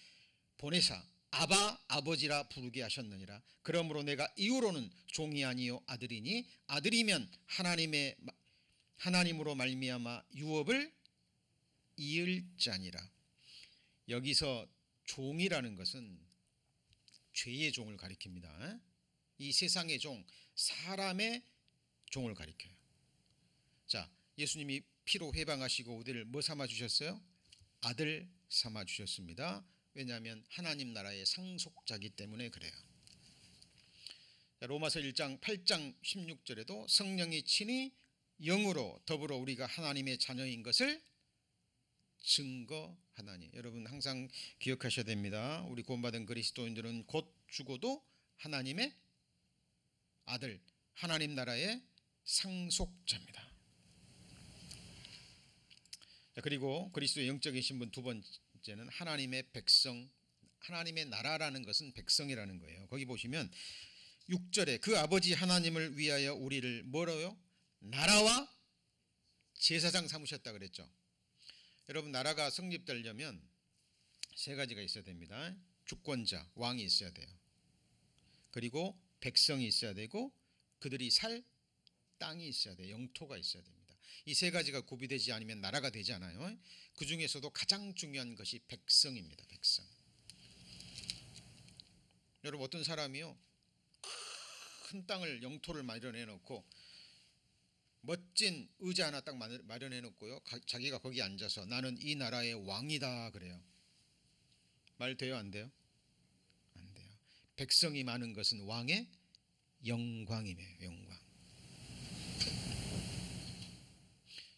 보내사 아바 아버지라 부르게 하셨느니라. 그러므로 내가 이후로는 종이 아니요 아들이니 아들이면 하나님으로 말미암아 유업을 이을 자니라. 여기서 종이라는 것은 죄의 종을 가리킵니다. 이 세상의 종, 사람의 종을 가리켜요. 자, 예수님이 피로 해방하시고 우리를 뭐 삼아 주셨어요? 아들 삼아 주셨습니다. 왜냐하면 하나님 나라의 상속자이기 때문에 그래요. 자, 로마서 1장 8장 16절에도 성령이 친히 영으로 더불어 우리가 하나님의 자녀인 것을 증거하나니. 여러분 항상 기억하셔야 됩니다. 우리 구원받은 그리스도인들은 곧 죽어도 하나님의 아들, 하나님 나라의 상속자입니다. 그리고 그리스도의 영적인 신분 두 번째는 하나님의 백성, 하나님의 나라라는 것은 백성이라는 거예요. 거기 보시면 6절에 그 아버지 하나님을 위하여 우리를 뭐라요? 나라와 제사장 삼으셨다 그랬죠. 여러분 나라가 성립되려면 세 가지가 있어야 됩니다. 주권자, 왕이 있어야 돼요. 그리고 백성이 있어야 되고 그들이 살 땅이 있어야 돼요. 영토가 있어야 됩니다. 이 세 가지가 구비되지 않으면 나라가 되지 않아요. 그 중에서도 가장 중요한 것이 백성입니다. 백성. 여러분 어떤 사람이요 큰 땅을 영토를 마련해 놓고 멋진 의자 하나 딱 마련해 놓고요 자기가 거기 앉아서 나는 이 나라의 왕이다 그래요. 말 돼요 안 돼요? 안 돼요. 백성이 많은 것은 왕의 영광이에요. 영광.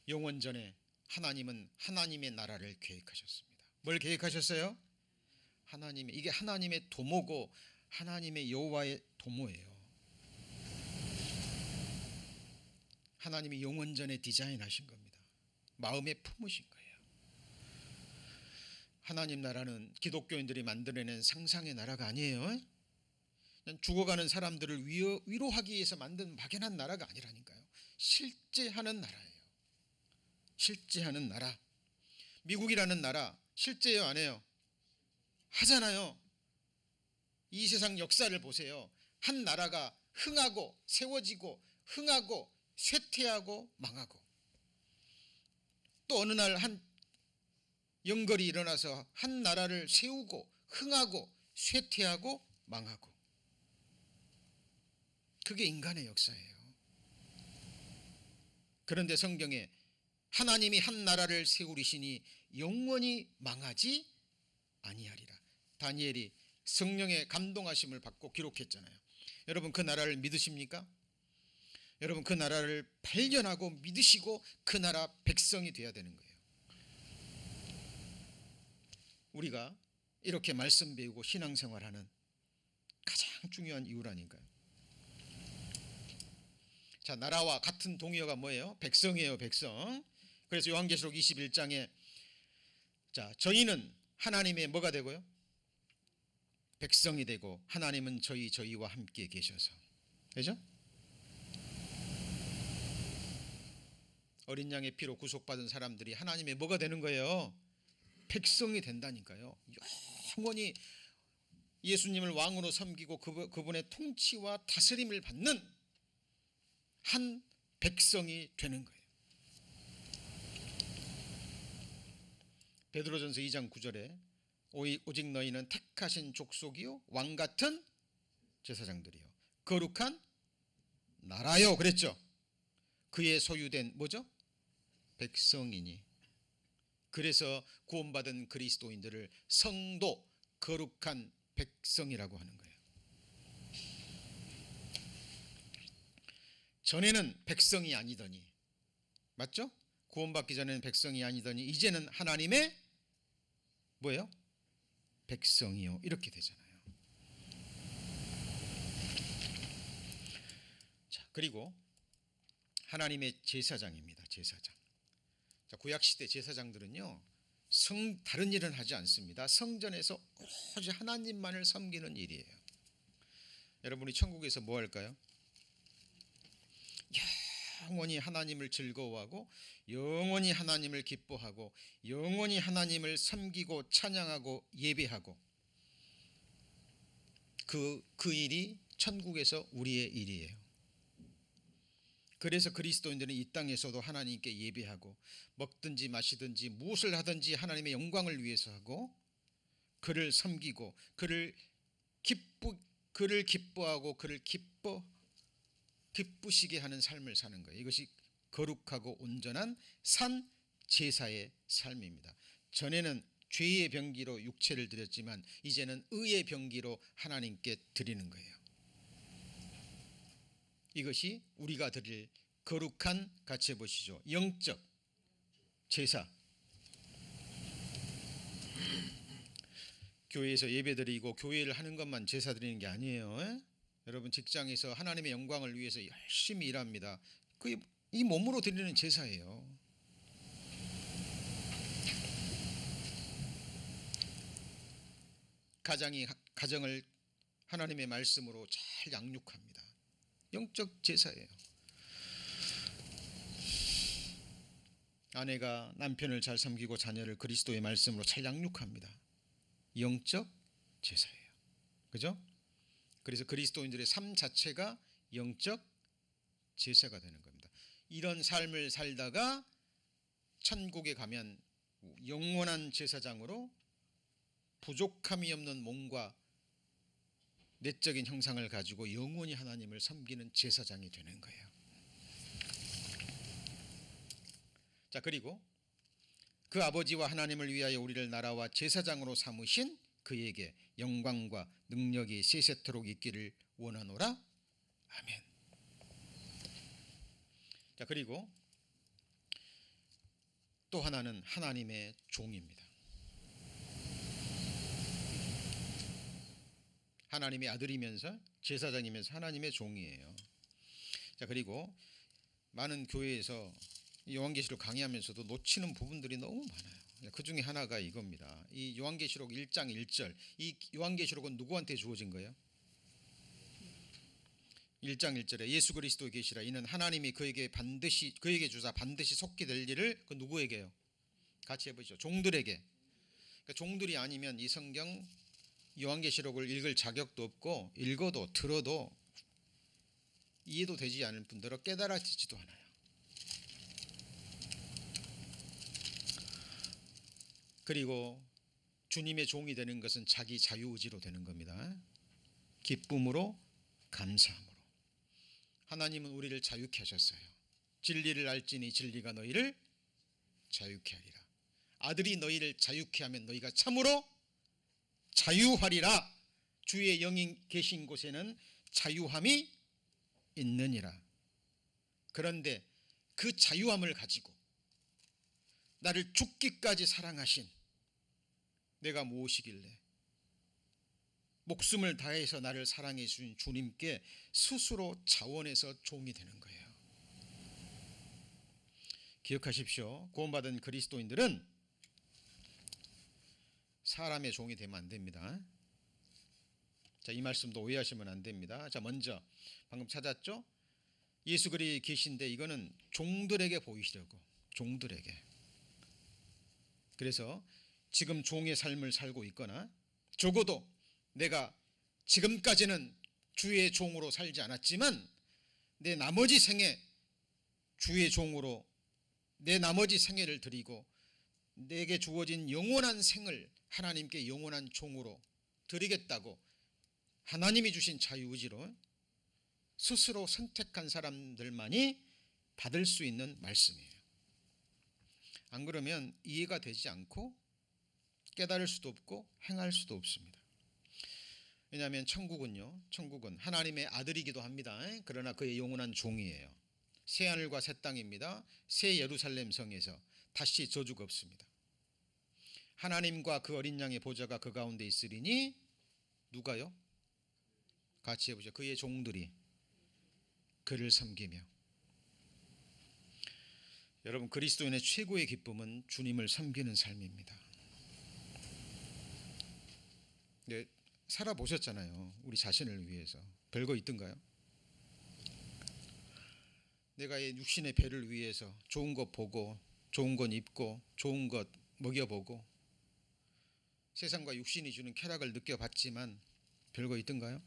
영원전에 하나님은 하나님의 나라를 계획하셨습니다. 뭘 계획하셨어요? 하나님의, 이게 하나님의 도모고 하나님의 여호와의 도모예요. 하나님이 영원전에 디자인하신 겁니다. 마음에 품으신 거예요. 하나님 나라는 기독교인들이 만들어낸 상상의 나라가 아니에요. 죽어가는 사람들을 위로하기 위해서 만든 막연한 나라가 아니라니까요. 실제 하는 나라예요. 실제 하는 나라. 미국이라는 나라 실제요 안 해요? 하잖아요. 이 세상 역사를 보세요. 한 나라가 흥하고 세워지고 흥하고 쇠퇴하고 망하고 또 어느 날 한 영걸이 일어나서 한 나라를 세우고 흥하고 쇠퇴하고 망하고 그게 인간의 역사예요. 그런데 성경에 하나님이 한 나라를 세우리시니 영원히 망하지 아니하리라. 다니엘이 성령의 감동하심을 받고 기록했잖아요. 여러분 그 나라를 믿으십니까? 여러분 그 나라를 발견하고 믿으시고 그 나라 백성이 되어야 되는 거예요. 우리가 이렇게 말씀 배우고 신앙생활하는 가장 중요한 이유라니까요. 자, 나라와 같은 동의어가 뭐예요? 백성이에요. 백성. 그래서 요한계시록 21장에 자, 저희는 하나님의 뭐가 되고요? 백성이 되고 하나님은 저희와 함께 계셔서. 그죠? 어린 양의 피로 구속받은 사람들이 하나님의 뭐가 되는 거예요? 백성이 된다니까요. 영원히 예수님을 왕으로 섬기고 그분의 통치와 다스림을 받는 한 백성이 되는 거예요. 베드로전서 2장 9절에 오직 너희는 택하신 족속이요 왕 같은 제사장들이요 거룩한 나라요 그랬죠. 그의 소유된 뭐죠? 백성이니. 그래서 구원받은 그리스도인들을 성도 거룩한 백성이라고 하는 거예요. 전에는 백성이 아니더니 맞죠? 구원받기 전에는 백성이 아니더니 이제는 하나님의 뭐예요? 백성이요 이렇게 되잖아요. 자, 그리고 하나님의 제사장입니다. 제사장. 자, 구약시대 제사장들은요 다른 일은 하지 않습니다. 성전에서 오직 하나님만을 섬기는 일이에요. 여러분이 천국에서 뭐 할까요? 영원히 하나님을 즐거워하고 영원히 하나님을 기뻐하고 영원히 하나님을 섬기고 찬양하고 예배하고 그 일이 천국에서 우리의 일이에요. 그래서 그리스도인들은 이 땅에서도 하나님께 예배하고 먹든지 마시든지 무엇을 하든지 하나님의 영광을 위해서 하고 그를 섬기고 그를 기뻐하고 그를 기쁘시게 하는 삶을 사는 거예요. 이것이 거룩하고 온전한 산 제사의 삶입니다. 전에는 죄의 병기로 육체를 드렸지만 이제는 의의 병기로 하나님께 드리는 거예요. 이것이 우리가 드릴 거룩한, 같이 해보시죠. 영적 제사. 교회에서 예배드리고 교회를 하는 것만 제사 드리는 게 아니에요. 에? 여러분 직장에서 하나님의 영광을 위해서 열심히 일합니다. 이 몸으로 드리는 제사예요. 가정을 하나님의 말씀으로 잘 양육합니다. 영적 제사예요. 아내가 남편을 잘 섬기고 자녀를 그리스도의 말씀으로 잘 양육합니다. 영적 제사예요. 그죠? 그래서 그리스도인들의 삶 자체가 영적 제사가 되는 겁니다. 이런 삶을 살다가 천국에 가면 영원한 제사장으로 부족함이 없는 몸과 내적인 형상을 가지고 영원히 하나님을 섬기는 제사장이 되는 거예요. 자, 그리고 그 아버지와 하나님을 위하여 우리를 나라와 제사장으로 삼으신 그에게 영광과 능력이 세세토록 있기를 원하노라. 아멘. 자, 그리고 또 하나는 하나님의 종입니다. 하나님의 아들이면서 제사장이면서 하나님의 종이에요. 자, 그리고 많은 교회에서 요한계시록 강의하면서도 놓치는 부분들이 너무 많아요. 그 중에 하나가 이겁니다. 이 요한계시록 1장 1절. 이 요한계시록은 누구한테 주어진 거예요? 1장 1절에 예수 그리스도 계시라. 이는 하나님이 그에게 주사 반드시 속게 될 일을 그 누구에게요? 같이 해보시죠. 종들에게. 그러니까 종들이 아니면 이 성경 요한계시록을 읽을 자격도 없고 읽어도 들어도 이해도 되지 않을 뿐더러 깨달아지지도 않아요. 그리고 주님의 종이 되는 것은 자기 자유의지로 되는 겁니다. 기쁨으로, 감사함으로. 하나님은 우리를 자유케 하셨어요. 진리를 알지니 진리가 너희를 자유케 하리라. 아들이 너희를 자유케 하면 너희가 참으로 자유하리라. 주의 영이 계신 곳에는 자유함이 있느니라. 그런데 그 자유함을 가지고 나를 죽기까지 사랑하신 내가 무엇이길래 목숨을 다해서 나를 사랑해 주신 주님께 스스로 자원해서 종이 되는 거예요. 기억하십시오. 구원받은 그리스도인들은 사람의 종이 되면 안 됩니다. 자, 이 말씀도 오해하시면 안 됩니다. 자, 먼저 방금 찾았죠? 예수 그리 계신데 이거는 종들에게 보이시려고. 종들에게. 그래서 지금 종의 삶을 살고 있거나 적어도 내가 지금까지는 주의 종으로 살지 않았지만 내 나머지 생에 주의 종으로 내 나머지 생애를 드리고 내게 주어진 영원한 생을 하나님께 영원한 종으로 드리겠다고 하나님이 주신 자유의지로 스스로 선택한 사람들만이 받을 수 있는 말씀이에요. 안 그러면 이해가 되지 않고 깨달을 수도 없고 행할 수도 없습니다. 왜냐하면 천국은 하나님의 아들이기도 합니다. 그러나 그의 영원한 종이에요. 새하늘과 새 땅입니다. 새 예루살렘 성에서 다시 저주가 없습니다. 하나님과 그 어린 양의 보좌가 그 가운데 있으리니 누가요? 같이 해보죠. 그의 종들이 그를 섬기며. 여러분, 그리스도인의 최고의 기쁨은 주님을 섬기는 삶입니다. 네, 살아보셨잖아요. 우리 자신을 위해서. 별거 있던가요? 내가 육신의 배를 위해서 좋은 것 보고 좋은 것 입고 좋은 것 먹여보고 세상과 육신이 주는 쾌락을 느껴봤지만 별거 있던가요?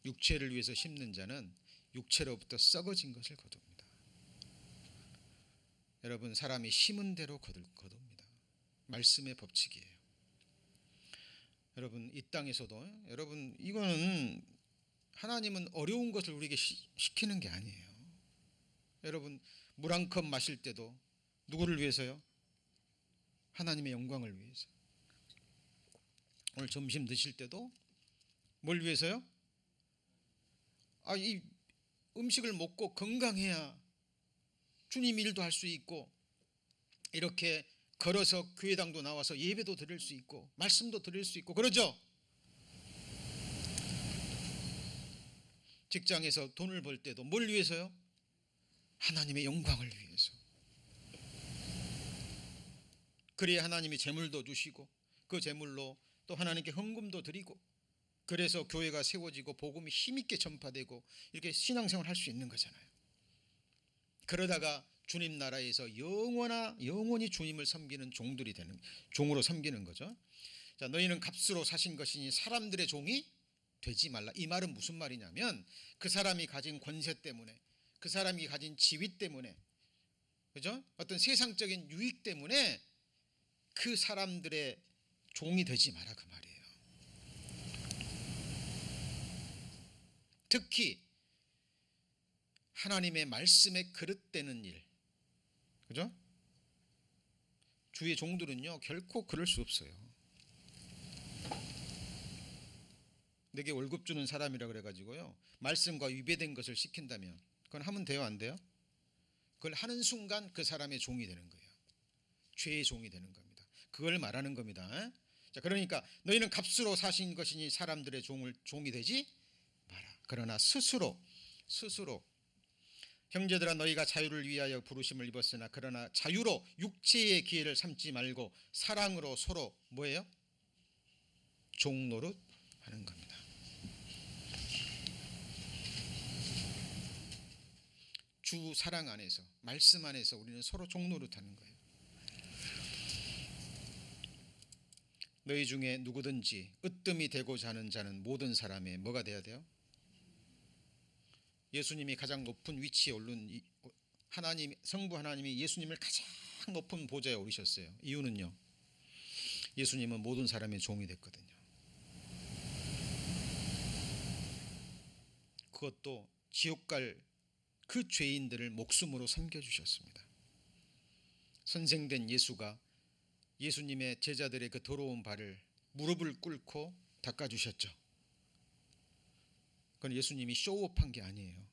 육체를 위해서 심는 자는 육체로부터 썩어진 것을 거둡니다. 여러분, 사람이 심은 대로 거둡니다. 말씀의 법칙이에요. 여러분, 이 땅에서도 여러분 이거는 하나님은 어려운 것을 우리에게 시키는 게 아니에요. 여러분, 물 한 컵 마실 때도 누구를 위해서요? 하나님의 영광을 위해서. 오늘 점심 드실 때도 뭘 위해서요? 이 음식을 먹고 건강해야 주님 일도 할 수 있고 이렇게 걸어서 교회당도 나와서 예배도 드릴 수 있고 말씀도 드릴 수 있고 그러죠. 직장에서 돈을 벌 때도 뭘 위해서요? 하나님의 영광을 위해서. 그래야 하나님이 재물도 주시고 그 재물로 또 하나님께 헌금도 드리고 그래서 교회가 세워지고 복음이 힘있게 전파되고 이렇게 신앙생활을 할 수 있는 거잖아요. 그러다가 주님 나라에서 영원히 주님을 섬기는 종들이 되는, 종으로 섬기는 거죠. 자, 너희는 값으로 사신 것이니 사람들의 종이 되지 말라. 이 말은 무슨 말이냐면 그 사람이 가진 권세 때문에, 그 사람이 가진 지위 때문에, 그죠? 어떤 세상적인 유익 때문에 그 사람들의 종이 되지 마라 그 말이에요. 특히 하나님의 말씀에 그릇되는 일, 그죠? 주의 종들은요 결코 그럴 수 없어요. 내게 월급 주는 사람이라 그래가지고요 말씀과 위배된 것을 시킨다면 그건 하면 돼요, 안 돼요? 그걸 하는 순간 그 사람의 종이 되는 거예요. 죄의 종이 되는 겁니다. 그걸 말하는 겁니다. 자, 그러니까 너희는 값으로 사신 것이니 사람들의 종이 되지 마라. 그러나 스스로 형제들아 너희가 자유를 위하여 부르심을 입었으나 그러나 자유로 육체의 기회를 삼지 말고 사랑으로 서로 뭐예요? 종노릇 하는 겁니다. 주 사랑 안에서 말씀 안에서 우리는 서로 종노릇 하는 거예요. 너희 중에 누구든지 으뜸이 되고자 하는 자는 모든 사람의 뭐가 돼야 돼요? 예수님이 가장 높은 위치에 오른 하나님, 성부 하나님이 예수님을 가장 높은 보좌에 오르셨어요. 이유는요, 예수님은 모든 사람의 종이 됐거든요. 그것도 지옥 갈 그 죄인들을 목숨으로 섬겨주셨습니다. 선생된 예수가 예수님의 제자들의 그 더러운 발을 무릎을 꿇고 닦아주셨죠. 그건 예수님이 쇼업한 게 아니에요.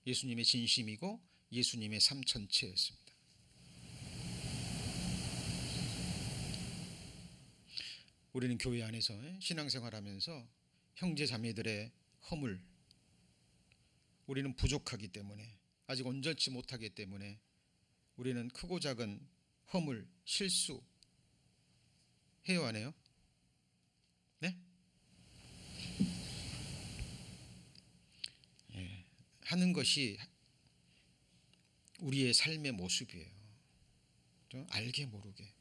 예수님의 진심이고 예수님의 삶 전체였습니다. 우리는 교회 안에서 신앙생활하면서 형제 자매들의 허물, 우리는 부족하기 때문에 아직 온전치 못하기 때문에 우리는 크고 작은 허물, 실수 해요, 안 해요? 네? 예, 하는 것이 우리의 삶의 모습이에요. 알게 모르게.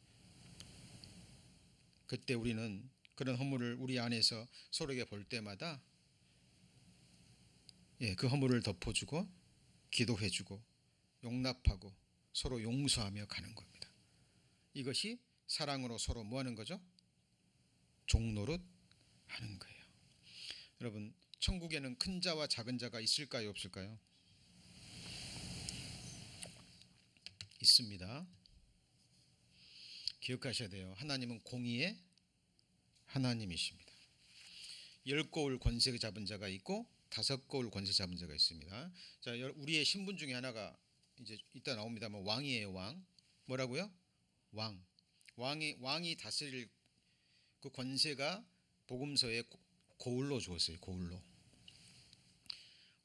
그때 우리는 그런 허물을 우리 안에서 서로에게 볼 때마다 그 허물을 덮어주고 기도해주고 용납하고 서로 용서하며 가는 겁니다. 이것이 사랑으로 서로 뭐 하는 거죠? 종노릇 하는 거예요. 여러분, 천국에는 큰 자와 작은 자가 있을까요, 없을까요? 있습니다. 기억하셔야 돼요. 하나님은 공의의 하나님이십니다. 10거울 권세 잡은 자가 있고 5거울 권세 잡은 자가 있습니다. 자, 우리의 신분 중에 하나가 이제 이따 나옵니다만 왕이에요. 왕. 뭐라고요? 왕. 왕이 다스릴 그 권세가 복음서에 고울로 주었어요. 고울로.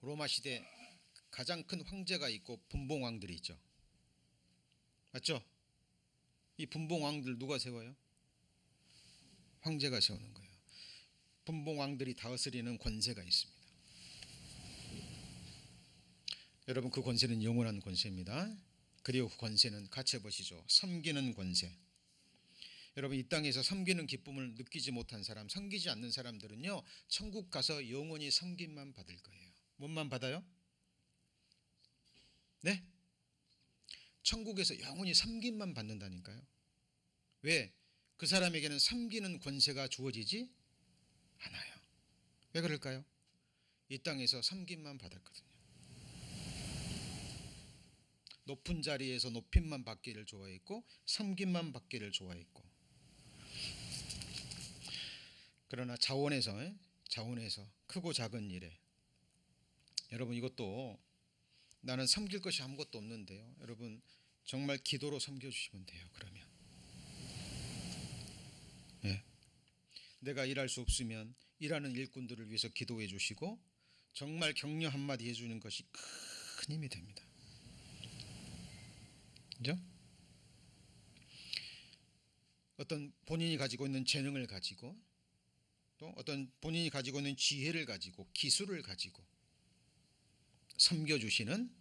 로마 시대 가장 큰 황제가 있고 분봉왕들이 있죠. 맞죠? 이 분봉왕들 누가 세워요? 황제가 세우는 거예요. 분봉왕들이 다스리는 권세가 있습니다. 여러분, 그 권세는 영원한 권세입니다. 그리고 그 권세는 같이 해보시죠. 섬기는 권세. 여러분, 이 땅에서 섬기는 기쁨을 느끼지 못한 사람, 섬기지 않는 사람들은요, 천국 가서 영원히 섬김만 받을 거예요. 뭔만 받아요? 네? 천국에서 영원히 섬김만 받는다니까요. 왜? 그 사람에게는 섬기는 권세가 주어지지 않아요. 왜 그럴까요? 이 땅에서 섬김만 받았거든요. 높은 자리에서 높임만 받기를 좋아했고 섬김만 받기를 좋아했고, 그러나 자원에서 자원해서 크고 작은 일에 여러분 이것도 나는 섬길 것이 아무것도 없는데요. 여러분 정말 기도로 섬겨주시면 돼요. 그러면 예. 내가 일할 수 없으면 일하는 일꾼들을 위해서 기도해 주시고 정말 격려 한마디 해주는 것이 큰 힘이 됩니다. 그죠? 어떤 본인이 가지고 있는 재능을 가지고 또 어떤 본인이 가지고 있는 지혜를 가지고 기술을 가지고 섬겨주시는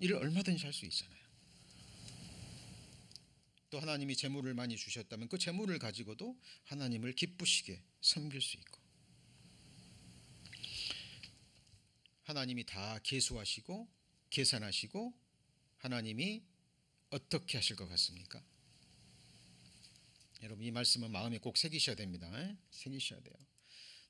일을 얼마든지 할 수 있잖아요. 또 하나님이 재물을 많이 주셨다면 그 재물을 가지고도 하나님을 기쁘시게 섬길 수 있고 하나님이 다 계수하시고 계산하시고 하나님이 어떻게 하실 것 같습니까? 여러분 이 말씀은 마음에 꼭 새기셔야 됩니다. 새기셔야 돼요.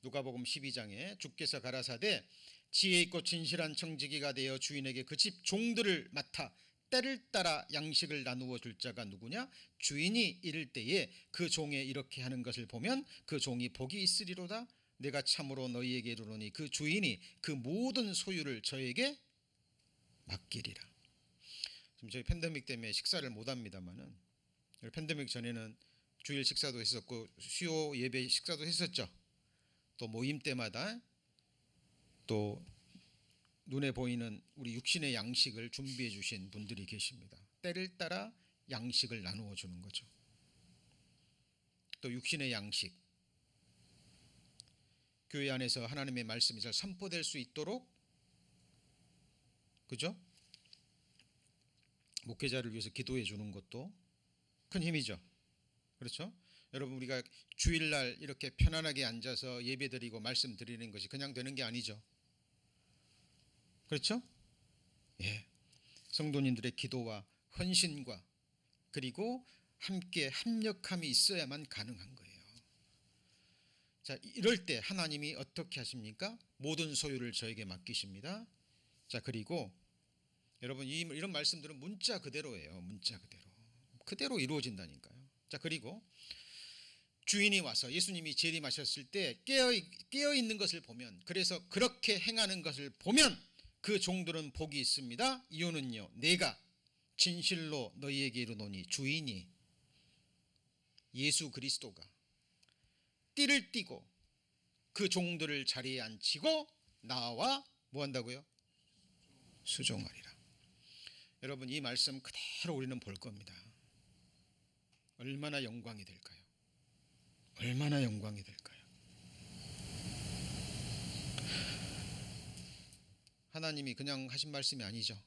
누가복음 12장에 주께서 가라사대 지혜 있고 진실한 청지기가 되어 주인에게 그 집 종들을 맡아 때를 따라 양식을 나누어 줄 자가 누구냐? 주인이 이를 때에 그 종에 이렇게 하는 것을 보면 그 종이 복이 있으리로다. 내가 참으로 너희에게 이르노니 그 주인이 그 모든 소유를 저에게 맡기리라. 지금 저희 팬데믹 때문에 식사를 못 합니다만은 팬데믹 전에는 주일 식사도 했었고 수요 예배 식사도 했었죠. 또 모임 때마다 또 눈에 보이는 우리 육신의 양식을 준비해 주신 분들이 계십니다. 때를 따라 양식을 나누어 주는 거죠. 또 육신의 양식, 교회 안에서 하나님의 말씀이 잘 선포될 수 있도록, 그죠? 목회자를 위해서 기도해 주는 것도 큰 힘이죠. 그렇죠? 여러분 우리가 주일날 이렇게 편안하게 앉아서 예배드리고 말씀드리는 것이 그냥 되는 게 아니죠. 그렇죠? 예. 성도님들의 기도와 헌신과 그리고 함께 합력함이 있어야만 가능한 거예요. 자, 이럴 때 하나님이 어떻게 하십니까? 모든 소유를 저에게 맡기십니다. 자, 그리고 여러분 이런 말씀들은 문자 그대로예요. 문자 그대로. 그대로 이루어진다니까요. 자, 그리고 주인이 와서 예수님이 재림하셨을 때 깨어 있는 것을 보면 그래서 그렇게 행하는 것을 보면 그 종들은 복이 있습니다. 이유는요. 내가 진실로 너희에게 이르노니 주인이 예수 그리스도가 띠를 띠고 그 종들을 자리에 앉히고 나와 뭐 한다고요? 수종하리라. 여러분 이 말씀 그대로 우리는 볼 겁니다. 얼마나 영광이 될까요? 얼마나 영광이 될까요? 하나님이 그냥 하신 말씀이 아니죠.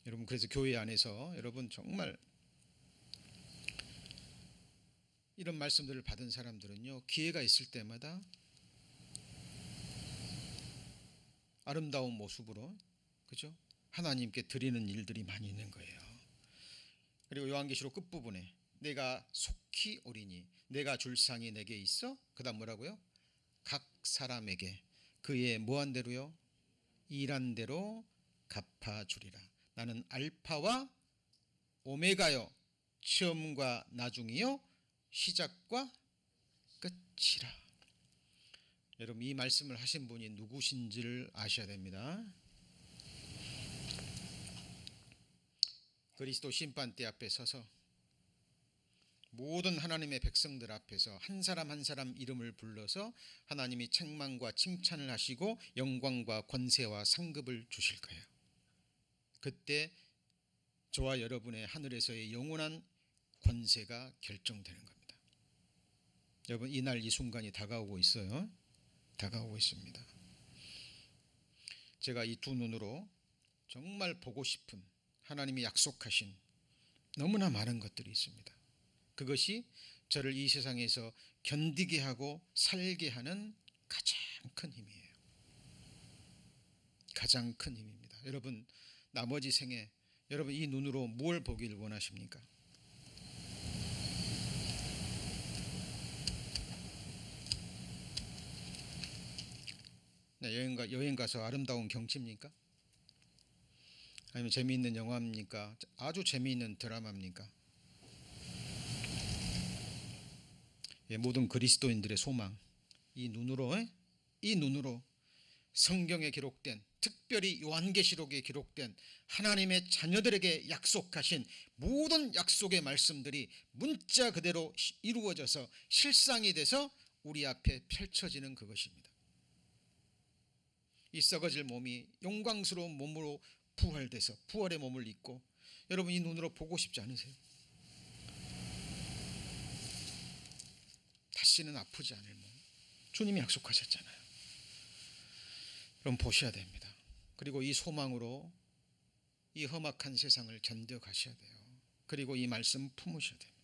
여러분 그래서 교회 안에서 여러분 정말 이런 말씀들을 받은 사람들은요 기회가 있을 때마다 아름다운 모습으로 그죠? 하나님께 드리는 일들이 많이 있는 거예요. 그리고 요한계시록 끝부분에 내가 속히 오리니 내가 줄 상이 내게 있어. 그다음 뭐라고요? 각 사람에게 그의 뭐한 대로요? 일한 대로 갚아주리라. 나는 알파와 오메가요 처음과 나중이요 시작과 끝이라. 여러분 이 말씀을 하신 분이 누구신지를 아셔야 됩니다. 그리스도 심판대 앞에 서서 모든 하나님의 백성들 앞에서 한 사람 한 사람 이름을 불러서 하나님이 책망과 칭찬을 하시고 영광과 권세와 상급을 주실 거예요. 그때 저와 여러분의 하늘에서의 영원한 권세가 결정되는 겁니다. 여러분 이날 이 순간이 다가오고 있어요. 다가오고 있습니다. 제가 이 두 눈으로 정말 보고 싶은 하나님이 약속하신 너무나 많은 것들이 있습니다. 그것이 저를 이 세상에서 견디게 하고 살게 하는 가장 큰 힘이에요. 가장 큰 힘입니다. 여러분 나머지 생에 여러분 이 눈으로 뭘 보길 원하십니까? 여행 가서 아름다운 경치입니까? 아니면 재미있는 영화입니까? 아주 재미있는 드라마입니까? 모든 그리스도인들의 소망, 이 눈으로 성경에 기록된, 특별히 요한계시록에 기록된 하나님의 자녀들에게 약속하신 모든 약속의 말씀들이 문자 그대로 이루어져서 실상이 돼서 우리 앞에 펼쳐지는 그것입니다. 이 썩어질 몸이 영광스러운 몸으로 부활돼서 부활의 몸을 입고, 여러분 이 눈으로 보고 싶지 않으세요? 다시는 아프지 않을 몸, 주님이 약속하셨잖아요. 그럼 보셔야 됩니다. 그리고 이 소망으로 이 험악한 세상을 견뎌가셔야 돼요. 그리고 이 말씀 품으셔야 됩니다.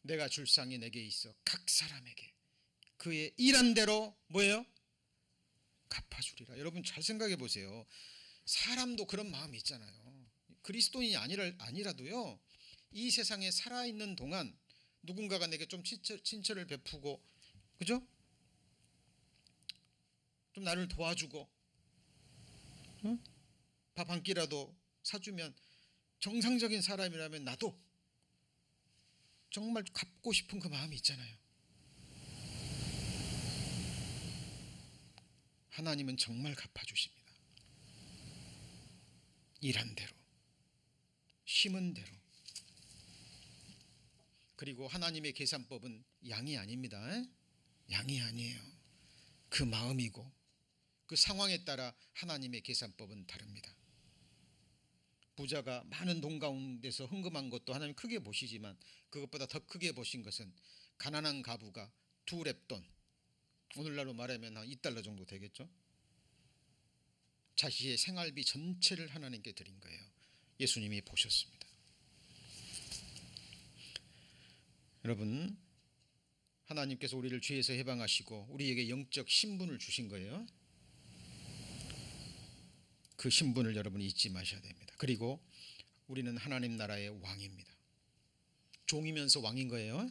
내가 줄 상이 내게 있어 각 사람에게 그의 일한 대로 뭐예요? 갚아주리라. 여러분 잘 생각해 보세요. 사람도 그런 마음이 있잖아요. 그리스도인이 아니라도요, 이 세상에 살아있는 동안 누군가가 내게 좀 친절을 베푸고, 그죠? 좀 나를 도와주고, 밥 한 끼라도 사주면, 정상적인 사람이라면 나도 정말 갚고 싶은 그 마음이 있잖아요. 하나님은 정말 갚아주십니다. 일한 대로, 심은 대로. 그리고 하나님의 계산법은 양이 아닙니다. 양이 아니에요. 그 마음이고 그 상황에 따라 하나님의 계산법은 다릅니다. 부자가 많은 돈 가운데서 헌금한 것도 하나님 크게 보시지만, 그것보다 더 크게 보신 것은 가난한 가부가 2렙돈, 오늘날로 말하면 한 $2 정도 되겠죠. 자신의 생활비 전체를 하나님께 드린 거예요. 예수님이 보셨습니다. 여러분, 하나님께서 우리를 죄에서 해방하시고 우리에게 영적 신분을 주신 거예요. 그 신분을 여러분이 잊지 마셔야 됩니다. 그리고 우리는 하나님 나라의 왕입니다. 종이면서 왕인 거예요.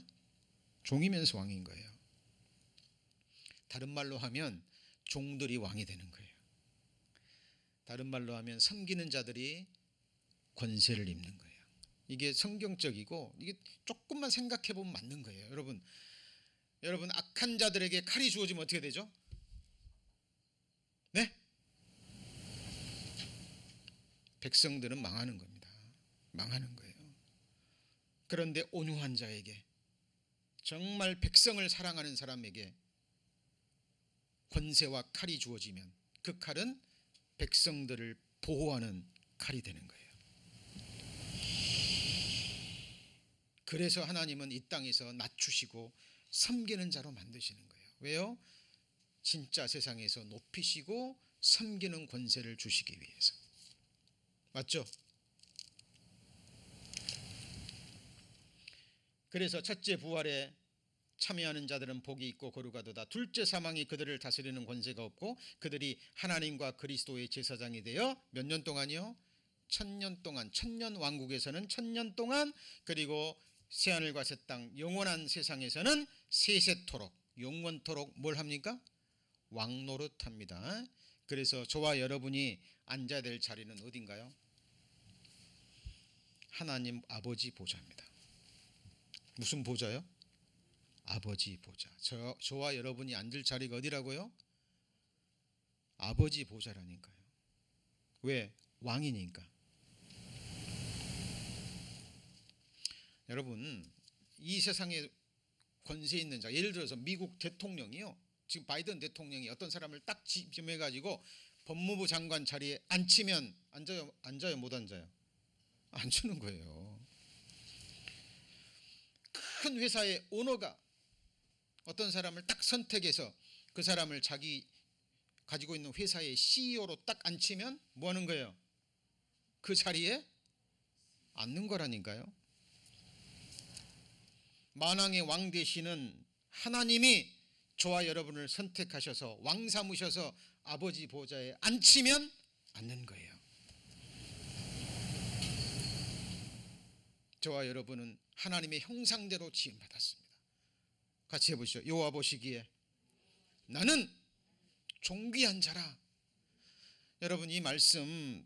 종이면서 왕인 거예요. 다른 말로 하면 종들이 왕이 되는 거예요. 다른 말로 하면 섬기는 자들이 권세를 입는 거예요. 이게 성경적이고, 이게 조금만 생각해 보면 맞는 거예요. 여러분 악한 자들에게 칼이 주어지면 어떻게 되죠? 네? 백성들은 망하는 겁니다. 망하는 거예요. 그런데 온유한 자에게, 정말 백성을 사랑하는 사람에게 권세와 칼이 주어지면 그 칼은 백성들을 보호하는 칼이 되는 거예요. 그래서 하나님은 이 땅에서 낮추시고 섬기는 자로 만드시는 거예요. 왜요? 진짜 세상에서 높이시고 섬기는 권세를 주시기 위해서. 맞죠? 그래서 첫째 부활에 참여하는 자들은 복이 있고 거룩하도다. 둘째 사망이 그들을 다스리는 권세가 없고 그들이 하나님과 그리스도의 제사장이 되어 몇 년 동안이요? 1000년 동안, 천년 왕국에서는 1000년 동안, 그리고 새하늘과 새 땅 영원한 세상에서는 세세토록, 영원토록 뭘 합니까? 왕노릇합니다. 그래서 저와 여러분이 앉아야 될 자리는 어딘가요? 하나님 아버지 보좌입니다. 무슨 보좌요? 아버지 보좌. 저와 여러분이 앉을 자리가 어디라고요? 아버지 보좌라니까요. 왜? 왕이니까. 여러분, 이 세상에 권세 있는 자, 예를 들어서 미국 대통령이요, 지금 바이든 대통령이 어떤 사람을 딱 지명해가지고 법무부 장관 자리에 앉히면 앉아요 못 앉아요? 앉히는 거예요. 큰 회사의 오너가 어떤 사람을 딱 선택해서 그 사람을 자기 가지고 있는 회사의 CEO로 딱 앉히면 뭐 하는 거예요? 그 자리에 앉는 거라니까요. 만왕의 왕 되시는 하나님이 저와 여러분을 선택하셔서 왕 삼으셔서 아버지 보좌에 앉히면 앉는 거예요. 저와 여러분은 하나님의 형상대로 지음받았습니다. 같이 해보시죠. 여호와 보시기에 나는 존귀한 자라. 여러분 이 말씀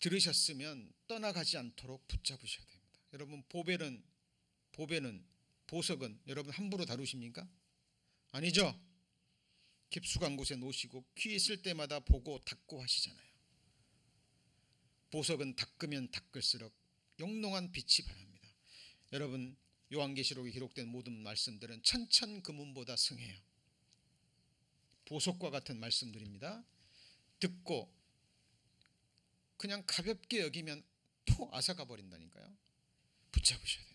들으셨으면 떠나가지 않도록 붙잡으셔야 됩니다. 여러분 보배는 보석은 여러분 함부로 다루십니까? 아니죠. 깊숙한 곳에 놓으시고 귀 있을 때마다 보고 닦고 하시잖아요. 보석은 닦으면 닦을수록 영롱한 빛이 바랍니다. 여러분 요한계시록에 기록된 모든 말씀들은 천천금은보다 승해요. 보석과 같은 말씀들입니다. 듣고 그냥 가볍게 여기면 또 앗아가 버린다니까요. 붙잡으셔야 됩니다.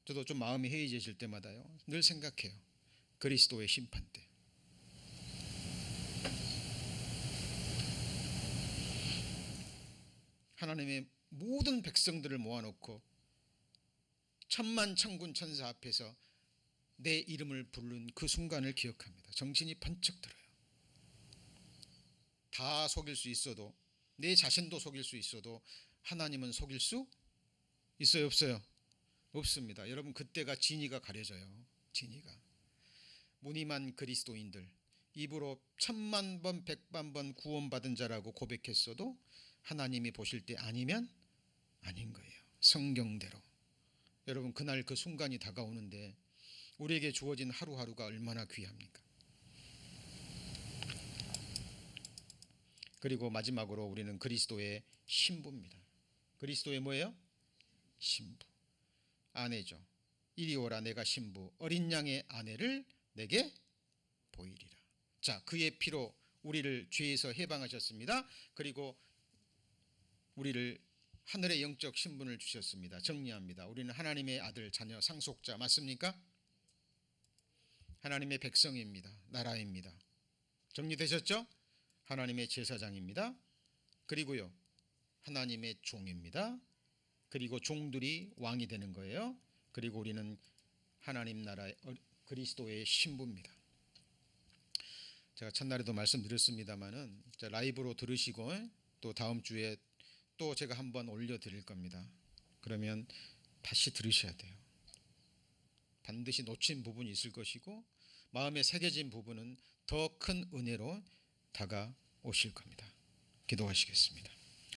저도 좀 마음이 해이해질 때마다요 늘 생각해요. 그리스도의 심판대. 하나님의 모든 백성들을 모아놓고 천만 천군 천사 앞에서 내 이름을 부른 그 순간을 기억합니다. 정신이 번쩍 들어요. 다 속일 수 있어도, 내 자신도 속일 수 있어도 하나님은 속일 수 있어요, 없어요? 없습니다. 여러분 그때가 진이가 가려져요. 진이가. 무늬만 그리스도인들 입으로 1000만 번 100만 번 구원받은 자라고 고백했어도 하나님이 보실 때 아니면 아닌 거예요. 성경대로. 여러분 그날 그 순간이 다가오는데 우리에게 주어진 하루하루가 얼마나 귀합니까? 그리고 마지막으로 우리는 그리스도의 신부입니다. 그리스도의 뭐예요? 신부. 아내죠. 이리 오라 내가 신부 어린 양의 아내를 내게 보이리라. 자, 그의 피로 우리를 죄에서 해방하셨습니다. 그리고 우리를 하늘의 영적 신분을 주셨습니다. 정리합니다. 우리는 하나님의 아들, 자녀, 상속자 맞습니까? 하나님의 백성입니다. 나라입니다. 정리되셨죠? 하나님의 제사장입니다. 그리고요 하나님의 종입니다. 그리고 종들이 왕이 되는 거예요. 그리고 우리는 하나님 나라의 그리스도의 신부입니다. 제가 첫날에도 말씀드렸습니다마는 라이브로 들으시고 또 다음 주에 또 제가 한번 올려드릴 겁니다. 그러면 다시 들으셔야 돼요. 반드시 놓친 부분이 있을 것이고 마음에 새겨진 부분은 더 큰 은혜로 다가오실 겁니다. 기도하시겠습니다.